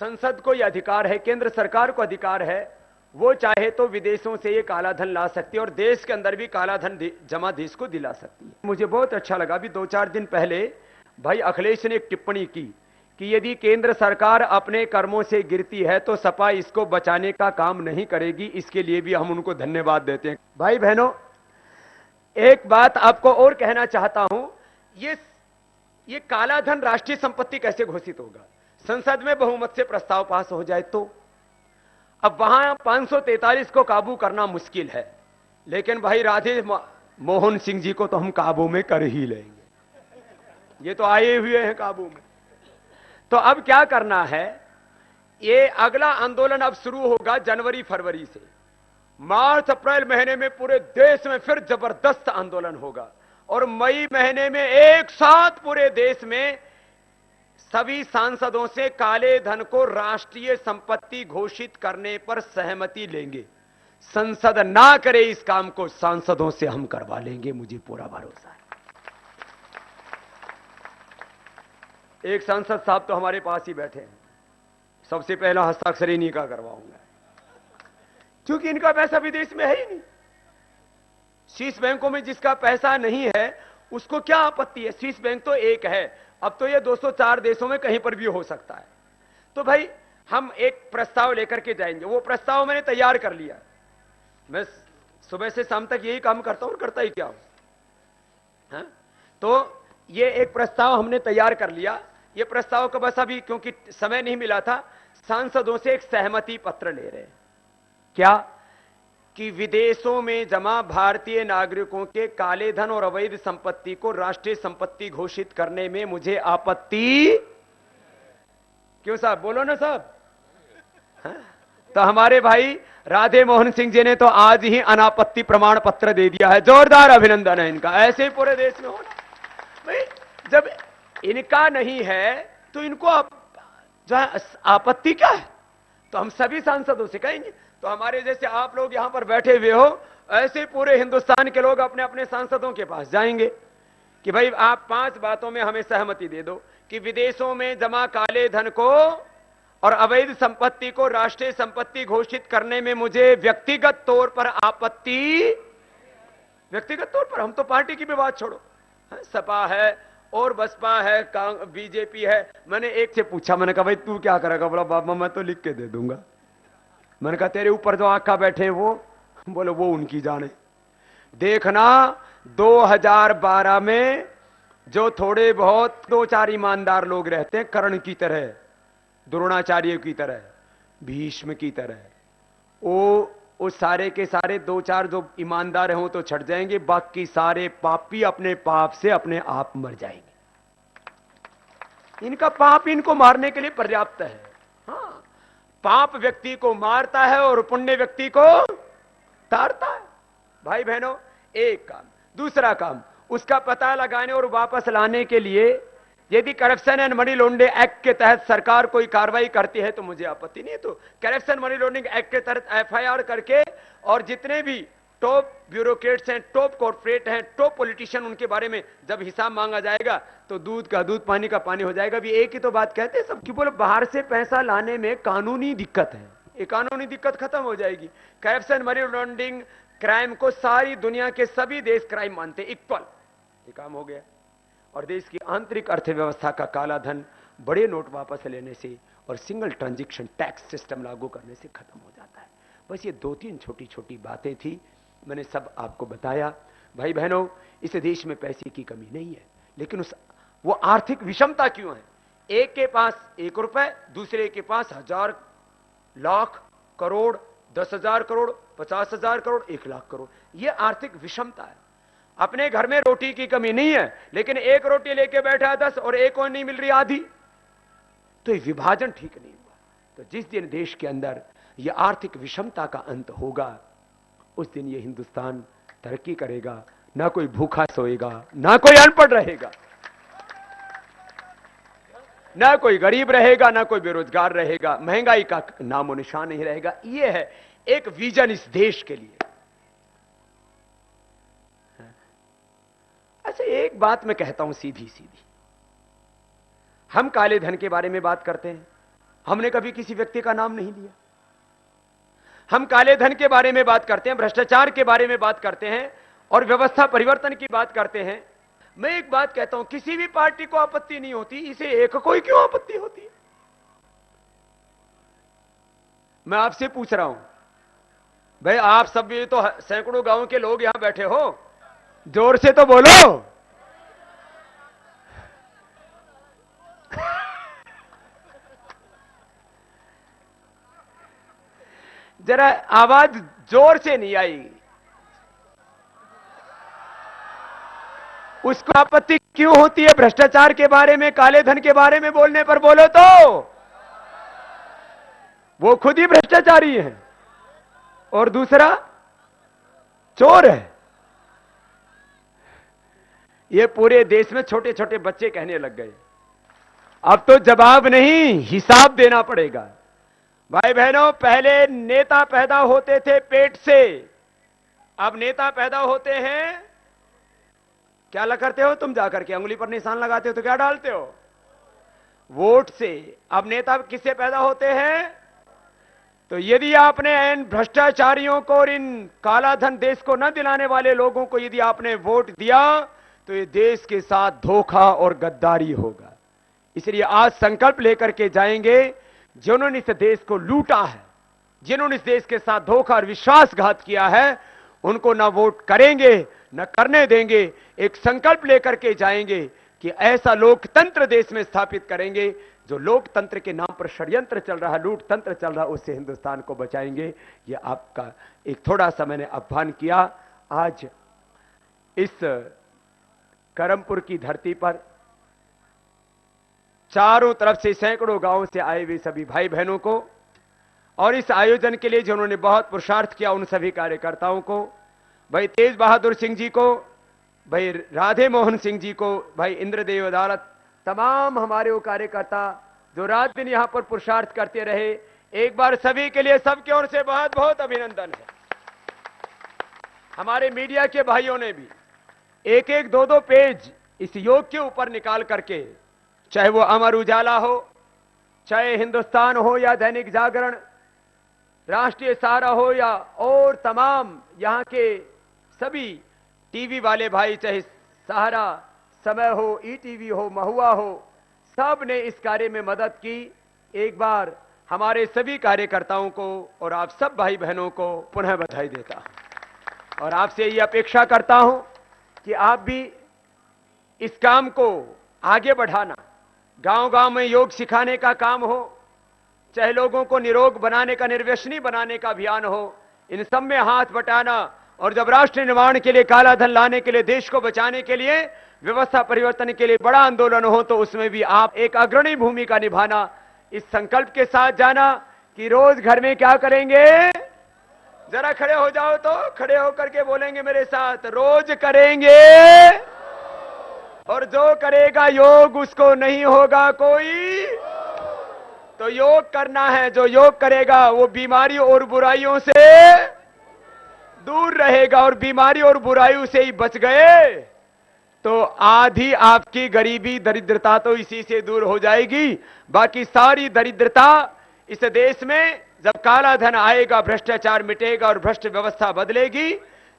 संसद को यह अधिकार है, केंद्र सरकार को अधिकार है, वो चाहे तो विदेशों से ये काला धन ला सकती है और देश के अंदर भी काला धन जमा देश को दिला सकती है। मुझे बहुत अच्छा लगा, अभी 2-4 दिन पहले भाई अखिलेश ने एक टिप्पणी की कि यदि केंद्र सरकार अपने कर्मों से गिरती है तो सपा इसको बचाने का काम नहीं करेगी। इसके लिए भी हम उनको धन्यवाद देते हैं। भाई बहनों, एक बात आपको और कहना चाहता हूं, ये काला धन राष्ट्रीय संपत्ति कैसे घोषित होगा? संसद में बहुमत से प्रस्ताव पास हो जाए तो। अब वहां 543 को काबू करना मुश्किल है, लेकिन भाई राधे मोहन सिंह जी को तो हम काबू में कर ही लेंगे। ये तो आए हुए हैं काबू में। तो अब क्या करना है, ये अगला आंदोलन अब शुरू होगा जनवरी-फरवरी से। मार्च-अप्रैल महीने में पूरे देश में फिर जबरदस्त आंदोलन होगा और मई महीने में एक साथ पूरे देश में सभी सांसदों से काले धन को राष्ट्रीय संपत्ति घोषित करने पर सहमति लेंगे। संसद ना करे इस काम को, सांसदों से हम करवा लेंगे, मुझे पूरा भरोसा है। एक सांसद साहब तो हमारे पास ही बैठे हैं, सबसे पहला हस्ताक्षर इन्हीं का करवाऊंगा, क्योंकि इनका पैसा विदेश में है ही नहीं। स्विस बैंकों में जिसका पैसा नहीं है उसको क्या आपत्ति है? स्विस बैंक तो एक है, अब तो ये 204 देशों में कहीं पर भी हो सकता है। तो भाई हम एक प्रस्ताव लेकर के जाएंगे, वो प्रस्ताव मैंने तैयार कर लिया। मैं सुबह से शाम तक यही काम करता हूं और करता ही क्या हूं। तो ये एक प्रस्ताव हमने तैयार कर लिया। ये प्रस्ताव का बस अभी क्योंकि समय नहीं मिला था, सांसदों से एक सहमति पत्र ले रहे हैं। क्या कि विदेशों में जमा भारतीय नागरिकों के काले धन और अवैध संपत्ति को राष्ट्रीय संपत्ति घोषित करने में मुझे आपत्ति क्यों साहब? बोलो ना साहब। तो हमारे भाई राधे मोहन सिंह जी ने तो आज ही अनापत्ति प्रमाण पत्र दे दिया है। जोरदार अभिनंदन है इनका। ऐसे ही पूरे देश में होना भाई। जब इनका नहीं है तो इनको जो है आपत्ति क्या है? तो हम सभी सांसदों से कहेंगे। तो हमारे जैसे आप लोग यहां पर बैठे हुए हो, ऐसे पूरे हिंदुस्तान के लोग अपने अपने सांसदों के पास जाएंगे कि भाई आप 5 बातों में हमें सहमति दे दो कि विदेशों में जमा काले धन को और अवैध संपत्ति को राष्ट्रीय संपत्ति घोषित करने में मुझे व्यक्तिगत तौर पर आपत्ति। व्यक्तिगत तौर पर हम तो पार्टी की भी बात छोड़ो, सपा है और बसपा है, बीजेपी है। मैंने एक से पूछा, मैंने कहा भाई तू क्या करेगा? बोला बाबा मैं तो लिख के दे दूंगा। मैंने कहा तेरे ऊपर जो आका बैठे हैं वो? बोले वो उनकी जाने। देखना 2012 में जो थोड़े बहुत 2-4 ईमानदार लोग रहते हैं, कर्ण की तरह, द्रोणाचार्य की तरह, भीष्म की तरह, वो सारे के सारे 2-4 जो ईमानदार हैं वो तो छट जाएंगे, बाकी सारे पापी अपने पाप से अपने आप मर जाएंगे। इनका पाप इनको मारने के लिए पर्याप्त है। हाँ, पाप व्यक्ति को मारता है और पुण्य व्यक्ति को तारता है। भाई बहनों, एक काम। दूसरा काम, उसका पता लगाने और वापस लाने के लिए यदि corruption and money laundering act के तहत सरकार कोई कार्रवाई करती है तो मुझे आपत्ति नहीं है। तो करप्शन मनी लॉन्ड्रिंग एक्ट के तहत एफआईआर करके और जितने भी टॉप ब्यूरोक्रेट्स हैं, टॉप कॉर्पोरेट हैं, टॉप पॉलिटिशियन, उनके बारे में जब हिसाब मांगा जाएगा तो दूध का दूध पानी का पानी हो जाएगा। भी एक ही तो बात कहते हैं सब कि बोले बाहर से पैसा लाने में कानूनी दिक्कत है, ये कानूनी दिक्कत खत्म हो जाएगी। करप्शन मनी लॉन्ड्रिंग क्राइम को सारी दुनिया के सभी देश क्राइम मानते इक्वल, ये काम हो गया। और देश की आंतरिक अर्थव्यवस्था का काला धन बड़े नोट वापस लेने से और सिंगल ट्रांजैक्शन टैक्स सिस्टम लागू करने से खत्म हो जाता है। बस ये 2-3 छोटी छोटी बातें थी, मैंने सब आपको बताया। भाई बहनों, इस देश में पैसे की कमी नहीं है, लेकिन वो आर्थिक विषमता क्यों है? एक के पास 1 रुपए, दूसरे के पास 1000 लाख करोड़, 10,000 करोड़, 50,000 करोड़, 1,00,000 करोड़। यह आर्थिक विषमता है। अपने घर में रोटी की कमी नहीं है, लेकिन एक रोटी लेके बैठा 10 और एक और नहीं मिल रही, आधी। तो ये विभाजन ठीक नहीं हुआ। तो जिस दिन देश के अंदर यह आर्थिक विषमता का अंत होगा, उस दिन यह हिंदुस्तान तरक्की करेगा। ना कोई भूखा सोएगा, ना कोई अनपढ़ रहेगा, ना कोई गरीब रहेगा, ना कोई बेरोजगार रहेगा, महंगाई का नामो निशान नहीं रहेगा। यह है एक विजन इस देश के लिए। अच्छा, एक बात मैं कहता हूं सीधी सीधी, हम काले धन के बारे में बात करते हैं, हमने कभी किसी व्यक्ति का नाम नहीं लिया। हम काले धन के बारे में बात करते हैं, भ्रष्टाचार के बारे में बात करते हैं और व्यवस्था परिवर्तन की बात करते हैं। मैं एक बात कहता हूं, किसी भी पार्टी को आपत्ति नहीं होती, इसे एक को ही क्यों आपत्ति होती है? मैं आपसे पूछ रहा हूं भाई, आप सब ये तो सैकड़ों गांव के लोग यहां बैठे हो, जोर से तो बोलो। जरा आवाज जोर से नहीं आई। उसको आपत्ति क्यों होती है? भ्रष्टाचार के बारे में, काले धन के बारे में बोलने पर बोलो तो वो खुद ही भ्रष्टाचारी है और दूसरा चोर है। ये पूरे देश में छोटे छोटे बच्चे कहने लग गए, अब तो जवाब नहीं, हिसाब देना पड़ेगा। भाई बहनों, पहले नेता पैदा होते थे पेट से, अब नेता पैदा होते हैं, क्या करते हो तुम? जाकर के उंगली पर निशान लगाते हो तो क्या डालते हो? वोट से। अब नेता किससे पैदा होते हैं? तो यदि आपने इन भ्रष्टाचारियों को और इन काला धन देश को न दिलाने वाले लोगों को यदि आपने वोट दिया, तो ये देश के साथ धोखा और गद्दारी होगा। इसलिए आज संकल्प लेकर के जाएंगे, जिन्होंने इस देश को लूटा है, जिन्होंने इस देश के साथ धोखा और विश्वासघात किया है, उनको ना वोट करेंगे, न करने देंगे। एक संकल्प लेकर के जाएंगे कि ऐसा लोकतंत्र देश में स्थापित करेंगे, जो लोकतंत्र के नाम पर षड्यंत्र चल रहा है, लूट तंत्र चल रहा है, उससे हिंदुस्तान को बचाएंगे। ये आपका एक थोड़ा सा मैंने आह्वान किया। आज इस करमपुर की धरती पर चारों तरफ से सैकड़ों गांवों से आए हुए सभी भाई बहनों को और इस आयोजन के लिए जिन्होंने बहुत पुरुषार्थ किया, उन सभी कार्यकर्ताओं को, भाई तेज बहादुर सिंह जी को, भाई राधे मोहन सिंह जी को, भाई इंद्रदेव अदालत, तमाम हमारे वो कार्यकर्ता जो रात दिन यहां पर पुरुषार्थ करते रहे, एक बार सभी के लिए सबकी ओर से बहुत बहुत अभिनंदन है। हमारे मीडिया के भाइयों ने भी एक एक दो दो पेज इस योग के ऊपर निकाल करके, चाहे वो अमर उजाला हो, चाहे हिंदुस्तान हो या दैनिक जागरण, राष्ट्रीय सहारा हो या और तमाम यहां के सभी टीवी वाले भाई, चाहे सहारा, समय हो, ईटीवी हो, महुआ हो, सब ने इस कार्य में मदद की। एक बार हमारे सभी कार्यकर्ताओं को और आप सब भाई बहनों को पुनः बधाई देता हूं और आपसे ये अपेक्षा करता हूं कि आप भी इस काम को आगे बढ़ाना। गांव-गांव में योग सिखाने का काम हो, चाहे लोगों को निरोग बनाने का, निर्व्यसनी बनाने का अभियान हो, इन सब में हाथ बटाना। और जब राष्ट्र निर्माण के लिए, काला धन लाने के लिए, देश को बचाने के लिए, व्यवस्था परिवर्तन के लिए बड़ा आंदोलन हो, तो उसमें भी आप एक अग्रणी भूमिका निभाना। इस संकल्प के साथ जाना कि रोज घर में क्या करेंगे? जरा खड़े हो जाओ तो खड़े होकर के बोलेंगे मेरे साथ, रोज करेंगे और जो करेगा योग उसको नहीं होगा कोई। तो योग करना है, जो योग करेगा वो बीमारियों और बुराइयों से दूर रहेगा और बीमारी और बुराइयों से ही बच गए तो आधी आपकी गरीबी दरिद्रता तो इसी से दूर हो जाएगी। बाकी सारी दरिद्रता इस देश में जब काला धन आएगा, भ्रष्टाचार मिटेगा और भ्रष्ट व्यवस्था बदलेगी,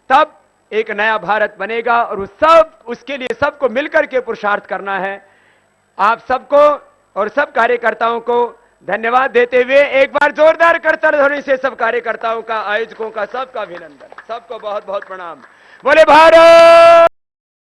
तब एक नया भारत बनेगा। और उसके लिए सबको मिलकर के पुरुषार्थ करना है। आप सबको और सब कार्यकर्ताओं को धन्यवाद देते हुए एक बार जोरदार करताल ध्वनि से सब कार्यकर्ताओं का, आयोजकों का, सबका अभिनंदन, सबको बहुत बहुत प्रणाम। बोले भारत।